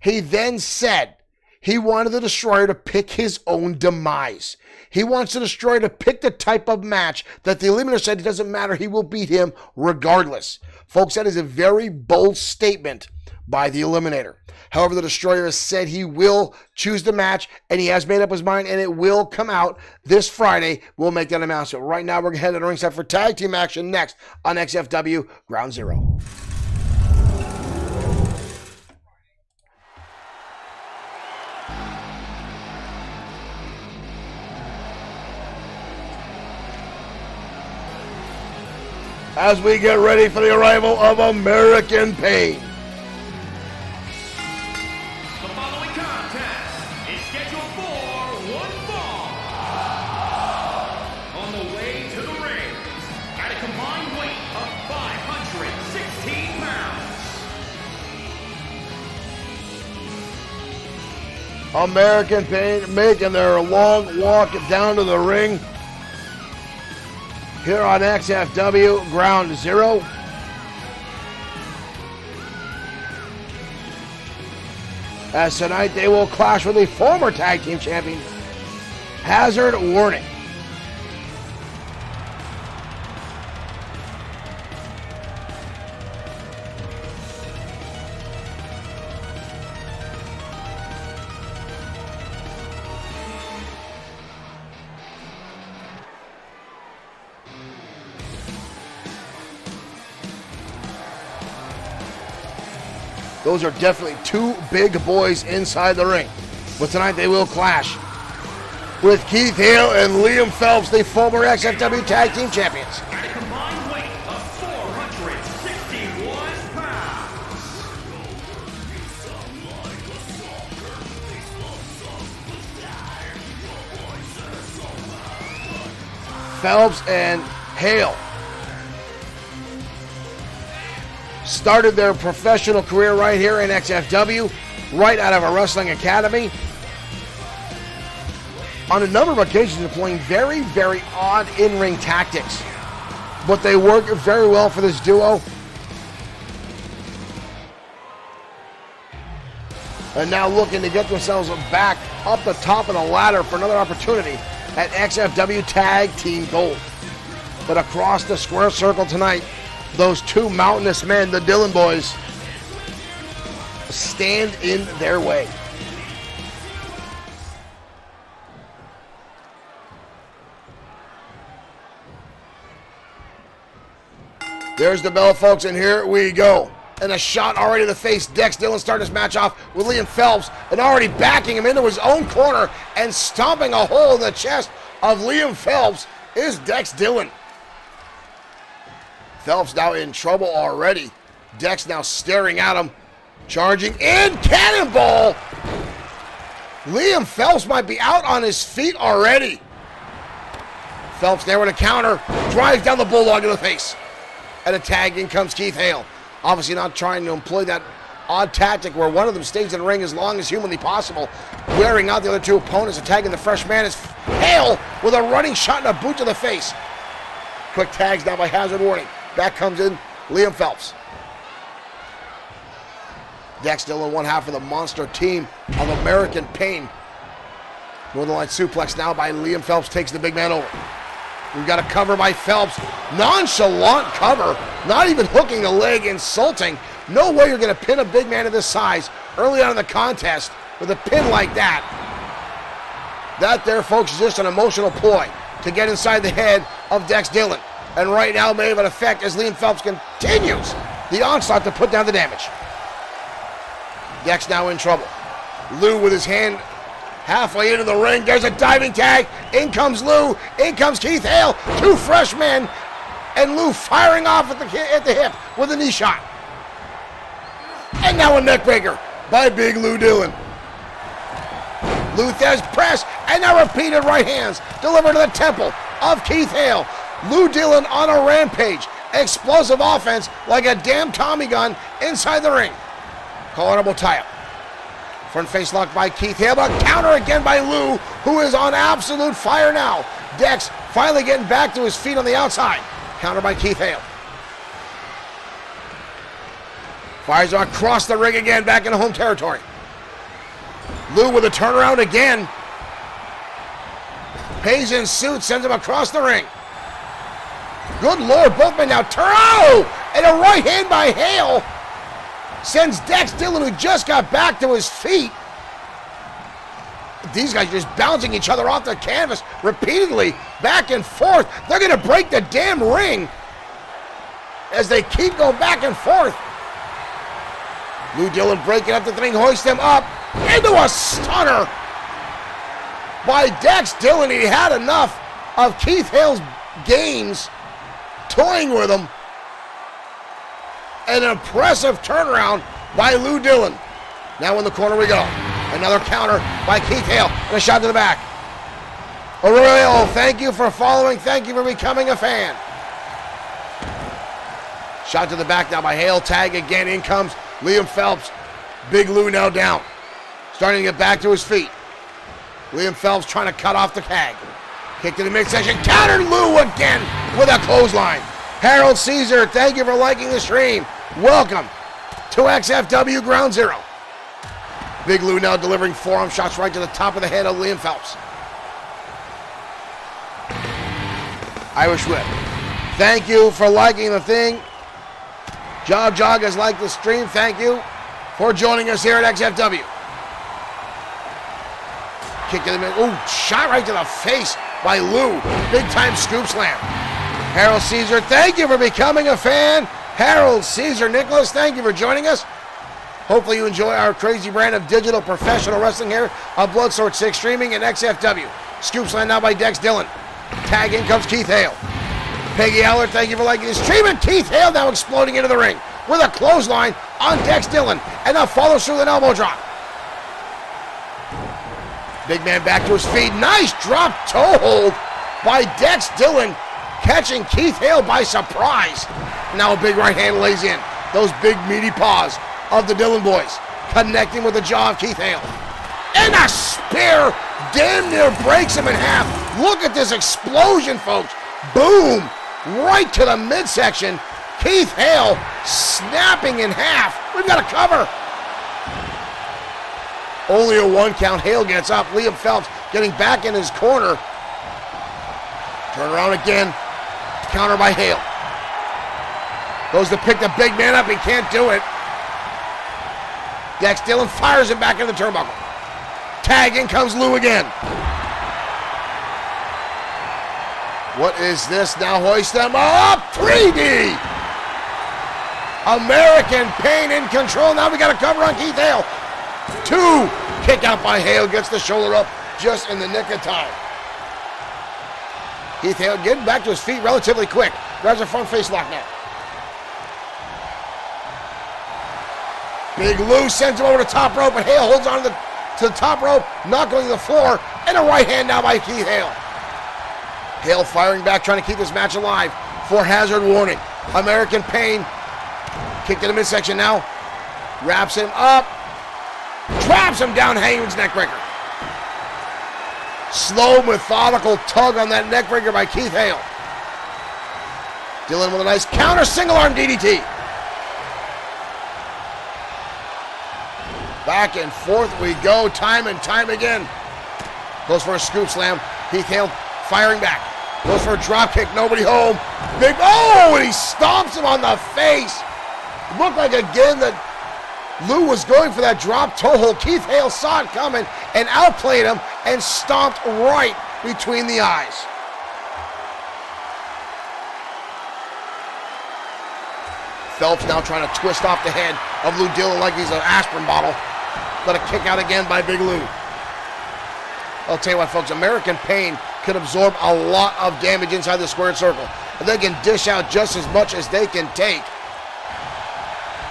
He then said he wanted the Destroyer to pick his own demise. He wants the Destroyer to pick the type of match that the Eliminator said it doesn't matter, he will beat him regardless. Folks, that is a very bold statement by the Eliminator. However, the Destroyer has said he will choose the match, and he has made up his mind, and it will come out this Friday. We'll make that announcement. Right now, we're headed to ringside for tag team action next on XFW Ground Zero. As we get ready for the arrival of American Pain. The following contest is scheduled for one fall. On the way to the ring, at a combined weight of 516 pounds. American Pain making their long walk down to the ring here on XFW Ground Zero. As tonight they will clash with the former tag team champion, Hazard Warning. Those are definitely two big boys inside the ring. But tonight they will clash with Keith Hale and Liam Phelps, the former XFW Tag Team Champions. At a combined weight of 461 pounds. Phelps and Hale started their professional career right here in XFW, right out of a wrestling academy. On a number of occasions, employing very, very odd in-ring tactics. But they work very well for this duo. And now looking to get themselves back up the top of the ladder for another opportunity at XFW Tag Team Gold. But across the square circle tonight, those two mountainous men, the Dillon boys, stand in their way. There's the bell, folks, and here we go. And a shot already to the face. Dex Dillon starting his match off with Liam Phelps and already backing him into his own corner and stomping a hole in the chest of Liam Phelps is Dex Dillon. Phelps now in trouble already. Dex now staring at him, charging in, cannonball. Liam Phelps might be out on his feet already. Phelps there with a counter, drives down the Bulldog to the face. And a tag, in comes Keith Hale. Obviously not trying to employ that odd tactic where one of them stays in the ring as long as humanly possible, wearing out the other two opponents. Attacking the fresh man is Hale with a running shot and a boot to the face. Quick tags down by Hazard Warning. Back comes in Liam Phelps. Dex Dillon, one half of the monster team of American Pain. Northern Light suplex now by Liam Phelps, takes the big man over. We've got a cover by Phelps. Nonchalant cover. Not even hooking the leg, insulting. No way you're going to pin a big man of this size early on in the contest with a pin like that. That there, folks, is just an emotional ploy to get inside the head of Dex Dillon. And right now may have an effect as Liam Phelps continues the onslaught to put down the damage. Dex now in trouble. Lou with his hand halfway into the ring. There's a diving tag. In comes Lou. In comes Keith Hale. Two fresh men. And Lou firing off at the hip with a knee shot. And now a neckbreaker by Big Lou Dillon. Luthez press, and now repeated right hands delivered to the temple of Keith Hale. Lou Dillon on a rampage. Explosive offense like a damn Tommy gun inside the ring. Colorable tie-up. Front face lock by Keith Hale, but counter again by Lou, who is on absolute fire now. Dex finally getting back to his feet on the outside. Counter by Keith Hale. Fires across the ring again, back into home territory. Lou with a turnaround again. Page in suit sends him across the ring. Good Lord, both men now turn. Oh! And a right hand by Hale sends Dex Dillon, who just got back to his feet. These guys just bouncing each other off the canvas repeatedly, back and forth. They're going to break the damn ring as they keep going back and forth. Lou Dillon breaking up the thing, hoists him up into a stunner by Dex Dillon. He had enough of Keith Hale's games, toying with him. An impressive turnaround by Lou Dillon. Now in the corner we go. Another counter by Keith Hale and a shot to the back. Arroyo, thank you for following. Thank you for becoming a fan. Shot to the back now by Hale. Tag again. In comes Liam Phelps. Big Lou now down. Starting to get back to his feet. Liam Phelps trying to cut off the tag. Kick to the midsection. Countered Lou again with a clothesline. Harold Caesar, thank you for liking the stream. Welcome to XFW Ground Zero. Big Lou now delivering forearm shots right to the top of the head of Liam Phelps. Irish whip. Thank you for liking the thing. Jog has liked the stream. Thank you for joining us here at XFW. Kick to the mid. Ooh, shot right to the face by Lou. Big time scoop slam. Harold Caesar, thank you for becoming a fan. Harold Caesar Nicholas, thank you for joining us. Hopefully you enjoy our crazy brand of digital professional wrestling here on Bloodsword6 Streaming and XFW. Scoop slam now by Dex Dillon. Tag in comes Keith Hale. Peggy Allard, thank you for liking this stream. And Keith Hale now exploding into the ring with a clothesline on Dex Dillon. And now follows through with an elbow drop. Big man back to his feet. Nice drop toe hold by Dex Dillon, catching Keith Hale by surprise. Now a big right hand lays in. Those big meaty paws of the Dillon boys connecting with the jaw of Keith Hale. And a spear damn near breaks him in half. Look at this explosion, folks. Boom! Right to the midsection. Keith Hale snapping in half. We've got a cover. Only a 1 count. Hale gets up. Liam Phelps getting back in his corner. Turn around again. Counter by Hale. Goes to pick the big man up. He can't do it. Dex Dillon fires him back in the turnbuckle. Tag in comes Lou again. What is this? Now hoist them up. 3D. American Pain in control. Now we got a cover on Keith Hale. 2. Kick out by Hale. Gets the shoulder up just in the nick of time. Keith Hale getting back to his feet relatively quick. Grabs a front face lock now. Big Lou sends him over the top rope, and Hale holds on to the top rope, not going to the floor, and a right hand now by Keith Hale. Hale firing back, trying to keep this match alive for hazard warning. American Pain, kick to the midsection now, wraps him up, traps him down, Heyman's neckbreaker. Slow, methodical tug on that neckbreaker by Keith Hale. Dillon with a nice counter single arm DDT. Back and forth we go, time and time again. Goes for a scoop slam. Keith Hale firing back. Goes for a drop kick, nobody home. Big, oh, and he stomps him on the face. Looked like again that Lou was going for that drop toe hold. Keith Hale saw it coming and outplayed him and stomped right between the eyes. Phelps now trying to twist off the head of Lou Dillon like he's an aspirin bottle. But a kick out again by Big Lou. I'll tell you what, folks, American Pain can absorb a lot of damage inside the squared circle. And they can dish out just as much as they can take.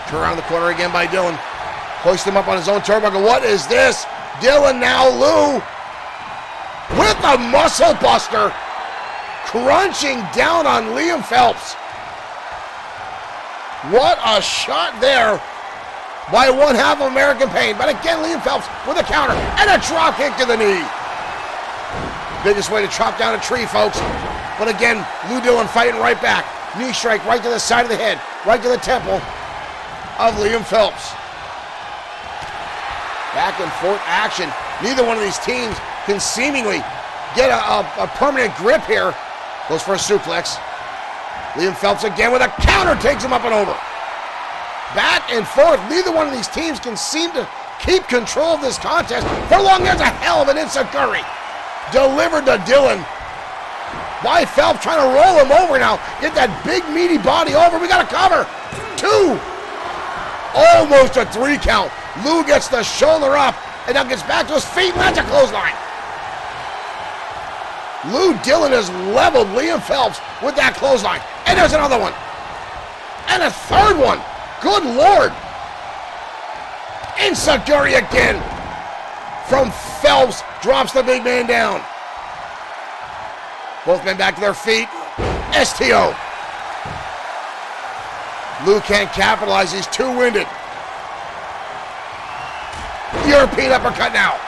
Turn around the corner again by Dylan. Hoist him up on his own turnbuckle. What is this? Dylan now Lou with a muscle buster. Crunching down on Liam Phelps. What a shot there by one half of American Pain. But again, Liam Phelps with a counter and a drop kick to the knee. Biggest way to chop down a tree, folks. But again, Lou Dillon fighting right back. Knee strike right to the side of the head, right to the temple of Liam Phelps. Back and forth action. Neither one of these teams can seemingly get a permanent grip here. Goes for a suplex. Liam Phelps again with a counter, takes him up and over. Back and forth. Neither one of these teams can seem to keep control of this contest for long. There's a hell of an enziguri. Delivered to Dylan by Phelps, trying to roll him over now. Get that big meaty body over. We got a cover. 2. Almost a 3 count. Lou gets the shoulder up and now gets back to his feet, and that's a clothesline. Lou Dillon has leveled Liam Phelps with that clothesline. And there's another one. And a third one. Good Lord. Enziguri again. From Phelps, drops the big man down. Both men back to their feet. STO. Lou can't capitalize. He's too winded. European uppercut now.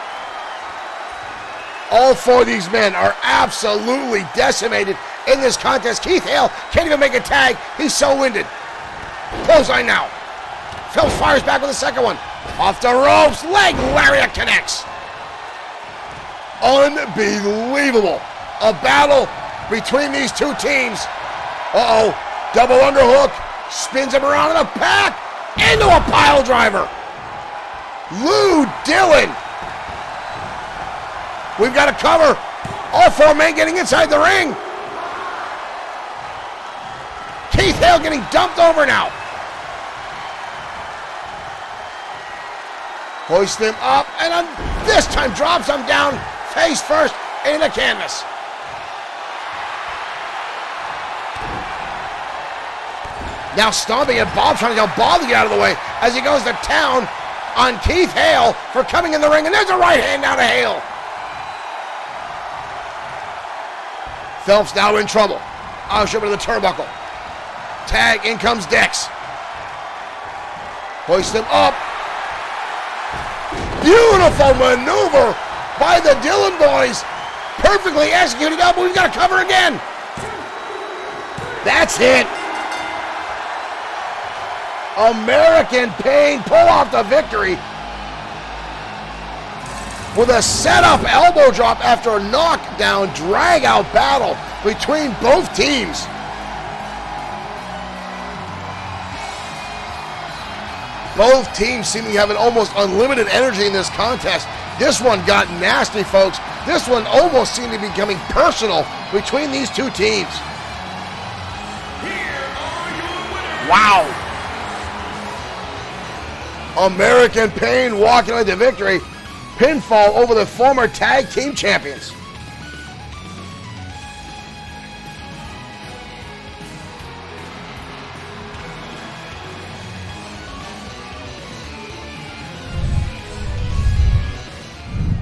All 4 of these men are absolutely decimated in this contest. Keith Hale can't even make a tag. He's so winded. Clothesline now. Phelps fires back with a second one. Off the ropes. Leg lariat connects. Unbelievable. A battle between these two teams. Uh-oh. Double underhook. Spins him around in a pack. Into a pile driver. Lou Dillon. We've got a cover. All 4 men getting inside the ring. Keith Hale getting dumped over now. Hoist him up, and this time drops him down face first into the canvas. Now stomping at Bob, trying to tell Bob to get out of the way as he goes to town on Keith Hale for coming in the ring, and there's a right hand down to Hale. Phelps now in trouble. Usher to the turnbuckle. Tag, in comes Dex. Hoist him up. Beautiful maneuver by the Dillon boys. Perfectly executed up, but we've got to cover again. That's it. American Pain pull off the victory with a set-up elbow drop after a knockdown, drag-out battle between both teams. Both teams seeming having almost unlimited energy in this contest. This one got nasty, folks. This one almost seemed to be becoming personal between these two teams. Wow. American Pain walking away with the victory. Pinfall over the former tag team champions.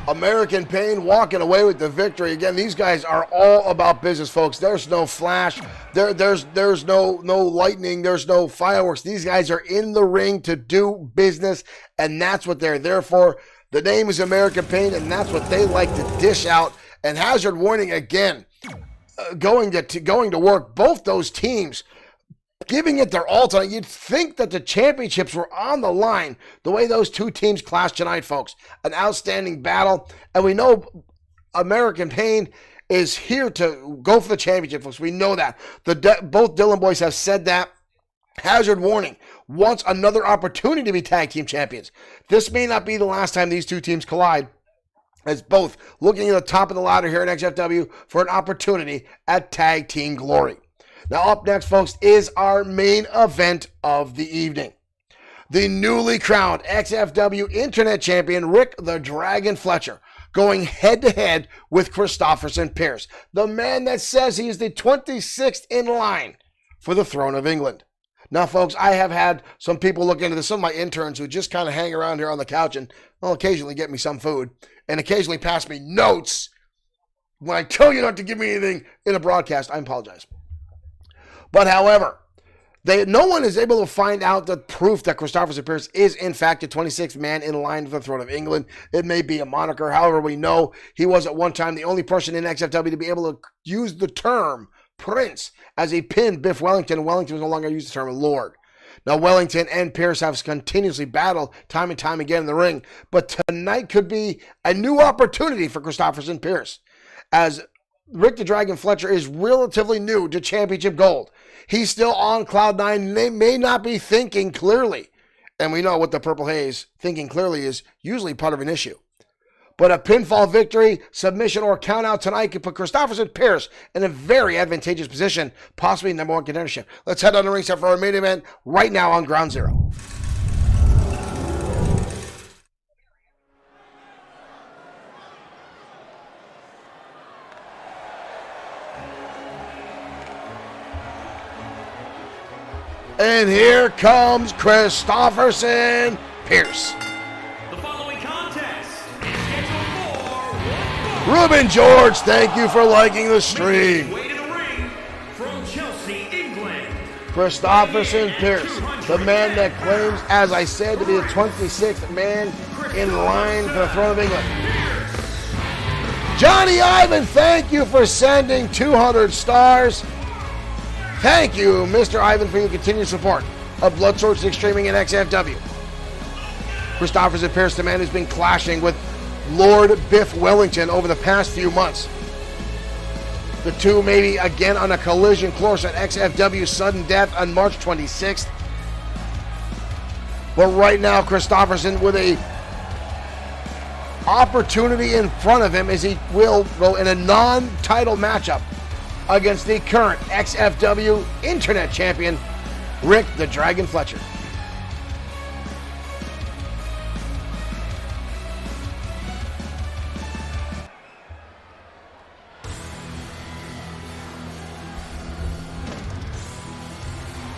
American Pain walking away with the victory. Again, these guys are all about business, folks. There's no flash. There's no lightning. There's no fireworks. These guys are in the ring to do business, and that's what they're there for. The name is American Pain, and that's what they like to dish out. And hazard warning again, going to work. Both those teams giving it their all tonight. You'd think that the championships were on the line the way those two teams clashed tonight, folks. An outstanding battle, and we know American Pain is here to go for the championship, folks. We know that. Both Dillon boys have said that. Hazard warning wants another opportunity to be tag team champions. This may not be the last time these two teams collide, as both looking at the top of the ladder here at XFW for an opportunity at Tag Team Glory. Now up next, folks, is our main event of the evening. The newly crowned XFW Internet Champion Rick the Dragon Fletcher going head-to-head with Christopherson Pierce, the man that says he is the 26th in line for the throne of England. Now, folks, I have had some people look into this, some of my interns who just kind of hang around here on the couch and will occasionally get me some food and occasionally pass me notes. When I tell you not to give me anything in a broadcast, I apologize. But however, no one is able to find out the proof that Christopher Pierce is in fact the 26th man in line for the throne of England. It may be a moniker. However, we know he was at one time the only person in XFW to be able to use the term Prince as he pinned Biff Wellington. Wellington no longer used the term Lord. Now, Wellington and Pierce have continuously battled time and time again in the ring, but tonight could be a new opportunity for Christopherson Pierce, as Rick the Dragon Fletcher is relatively new to championship gold. He's still on cloud nine. They may not be thinking clearly, and we know what the Purple Haze thinking clearly is usually part of an issue. But a pinfall victory, submission, or countout tonight could put Christopherson Pierce in a very advantageous position, possibly number one contendership. Let's head on the ringside for our main event right now on Ground Zero. And here comes Christopherson Pierce. Ruben George, thank you for liking the stream. From Chelsea, England, Christopherson Pierce, the man that claims, as I said, to be the 26th man in line for the throne of England. Johnny Ivan, thank you for sending 200 stars. Thank you, Mr. Ivan, for your continued support of Bloodsword6 Streaming and XFW. Christopherson Pierce, the man who's been clashing with Lord Biff Wellington over the past few months. The two maybe again on a collision course at XFW sudden death on March 26th. But right now, Christopherson with a opportunity in front of him as he will go in a non-title matchup against the current XFW Internet Champion, Rick the Dragon Fletcher.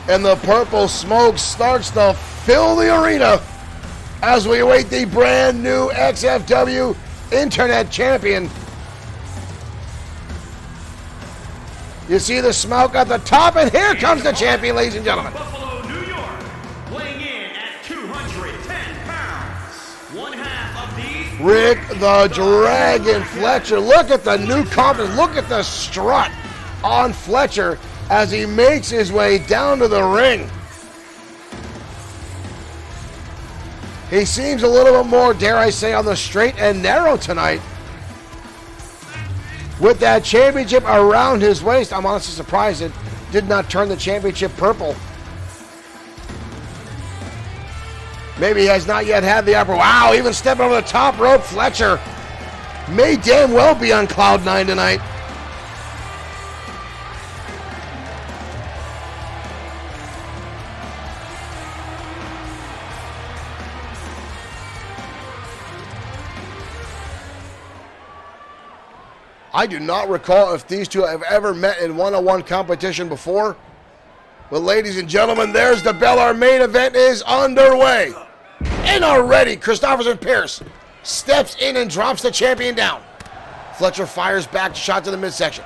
And the purple smoke starts to fill the arena as we await the brand new XFW Internet Champion. You see the smoke at the top, and here comes the champion, ladies and gentlemen. Buffalo, New York, weighing in at 210 pounds. One half of the Rick the Dragon Fletcher. Look at the new confidence. Look at the strut on Fletcher as he makes his way down to the ring. He seems a little bit more, dare I say, on the straight and narrow tonight. With that championship around his waist, I'm honestly surprised it did not turn the championship purple. Maybe he has not yet had the upper. Wow, even stepping over the top rope, Fletcher may damn well be on cloud nine tonight. I do not recall if these two have ever met in one-on-one competition before. But ladies and gentlemen, there's the bell. Our main event is underway. And already, Christopherson Pierce steps in and drops the champion down. Fletcher fires back, shot to the midsection.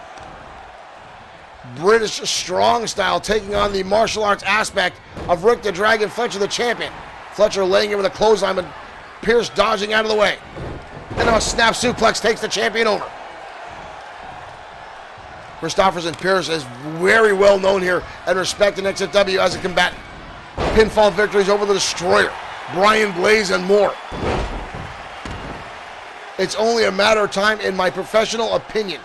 British strong style, taking on the martial arts aspect of Rick the Dragon Fletcher, the champion. Fletcher laying in with a clothesline, but Pierce dodging out of the way. And now a snap suplex takes the champion over. Christopherson Pierce is very well known here and respected in XFW as a combatant. Pinfall victories over the Destroyer, Brian Blaze, and more. It's only a matter of time, in my professional opinion,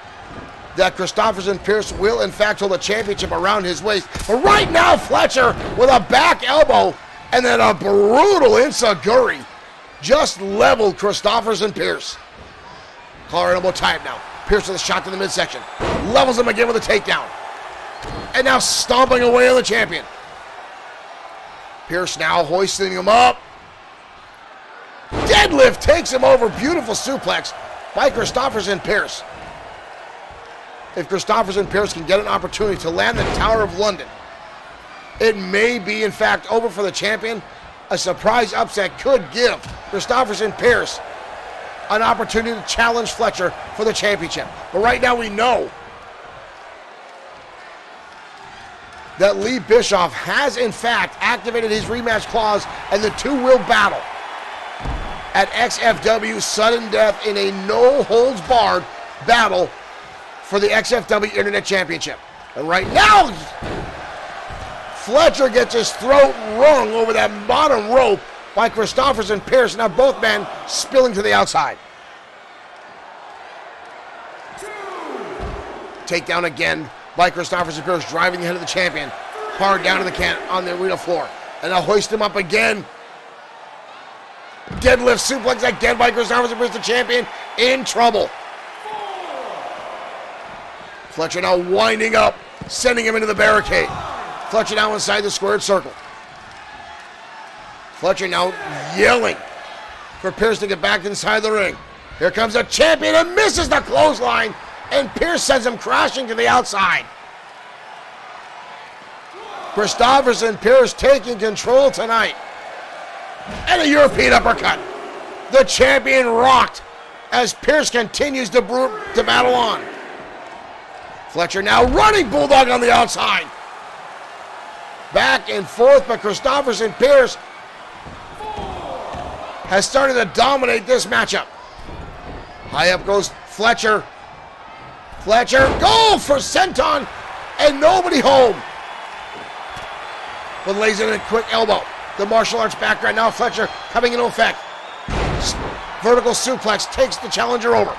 that Christopherson Pierce will in fact hold the championship around his waist. But right now, Fletcher with a back elbow and then a brutal enziguri just leveled Christopherson Pierce. Collar elbow tied now. Pierce with a shot to the midsection. Levels him again with a takedown. And now stomping away on the champion. Pierce now hoisting him up. Deadlift takes him over. Beautiful suplex by Christopherson Pierce. If Christopherson Pierce can get an opportunity to land the Tower of London It may be, in fact, over for the champion. A surprise upset could give Christopherson Pierce an opportunity to challenge Fletcher for the championship. But right now we know that Lee Bischoff has, in fact, activated his rematch clause, and the two will battle at XFW Sudden Death in a no-holds-barred battle for the XFW Internet Championship. And right now, Fletcher gets his throat wrung over that bottom rope by Christopherson Pierce. Now both men spilling to the outside. Takedown again by Christopherson Pierce, driving the head of the champion hard down to the on the arena floor. And now hoist him up again. Deadlift suplex again by Christopherson Pierce, the champion, in trouble. Fletcher now winding up, sending him into the barricade. Fletcher now inside the squared circle. Fletcher now yelling for Pierce to get back inside the ring. Here comes the champion and misses the clothesline, and Pierce sends him crashing to the outside. Christopherson Pierce taking control tonight. And a European uppercut. The champion rocked as Pierce continues to battle on. Fletcher now running bulldog on the outside. Back and forth, but Christopherson Pierce has started to dominate this matchup. High up goes Fletcher. Fletcher, goal for senton, and nobody home. But lays in a quick elbow. The martial arts background now, Fletcher coming into effect. Vertical suplex takes the challenger over.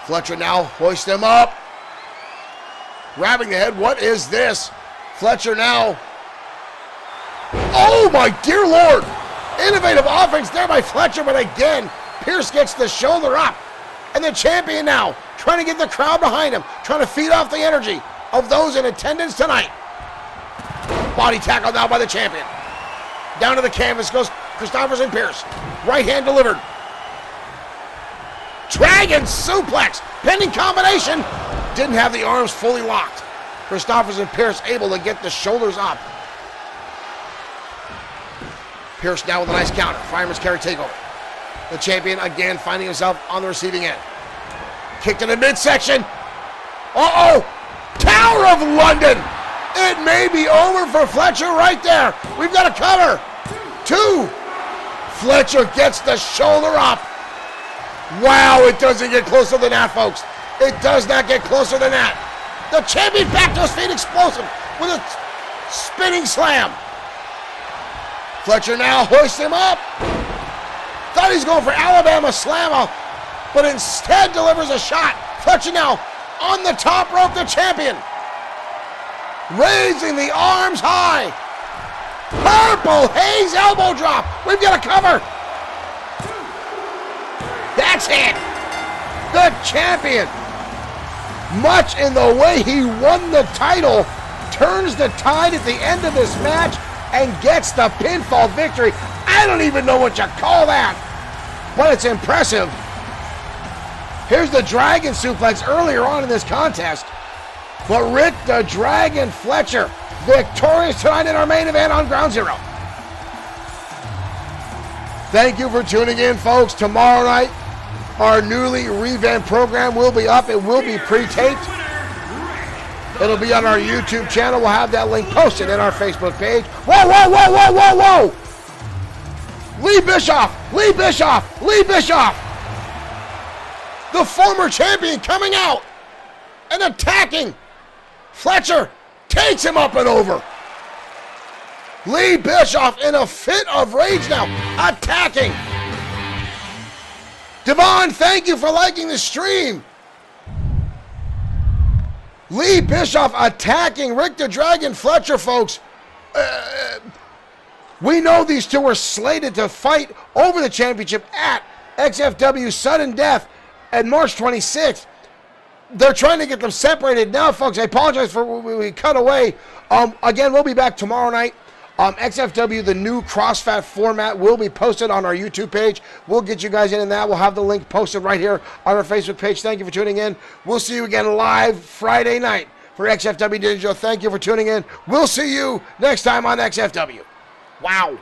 Fletcher now hoists him up. Grabbing the head, what is this? Fletcher now. Oh my dear Lord! Innovative offense there by Fletcher, but again, Pierce gets the shoulder up. And the champion now trying to get the crowd behind him, trying to feed off the energy of those in attendance tonight. Body tackle now by the champion. Down to the canvas goes Christopherson Pierce. Right hand delivered. Dragon suplex. Pending combination. Didn't have the arms fully locked. Christopherson Pierce able to get the shoulders up. Pierce now with a nice counter. Fireman's carry takeover. The champion again finding himself on the receiving end. Kick to the midsection. Uh-oh. Tower of London. It may be over for Fletcher right there. We've got a cover. Two. Fletcher gets the shoulder up. Wow, it doesn't get closer than that, folks. It does not get closer than that. The champion back to his feet, explosive, with a spinning slam. Fletcher now hoists him up. Thought he's going for Alabama Slammer, but instead delivers a shot. Fletcher now on the top rope, the champion. Raising the arms high. Purple Haze elbow drop. We've got a cover. That's it. The champion, much in the way he won the title, turns the tide at the end of this match and gets the pinfall victory. I don't even know what you call that, but it's impressive. Here's the Dragon suplex earlier on in this contest. But Rick the Dragon Fletcher, victorious tonight in our main event on Ground Zero. Thank you for tuning in, folks. Tomorrow night, our newly revamped program will be up. It will be pre-taped. It'll be on our YouTube channel. We'll have that link posted in our Facebook page. Whoa, whoa, whoa, whoa, whoa, whoa! Lee Bischoff! Lee Bischoff! Lee Bischoff! The former champion coming out and attacking. Fletcher takes him up and over. Lee Bischoff in a fit of rage now, attacking. Devon, thank you for liking the stream. Lee Bischoff attacking Rick the Dragon Fletcher, folks. We know these two are slated to fight over the championship at XFW Sudden Death at March 26th. They're trying to get them separated now, folks. I apologize for we cut away. Again, we'll be back tomorrow night. XFW, the new CrossFat format, will be posted on our YouTube page. We'll get you guys in that. We'll have the link posted right here on our Facebook page. Thank you for tuning in. We'll see you again live Friday night For XFW Digital, thank you for tuning in. We'll see you next time on XFW. Wow.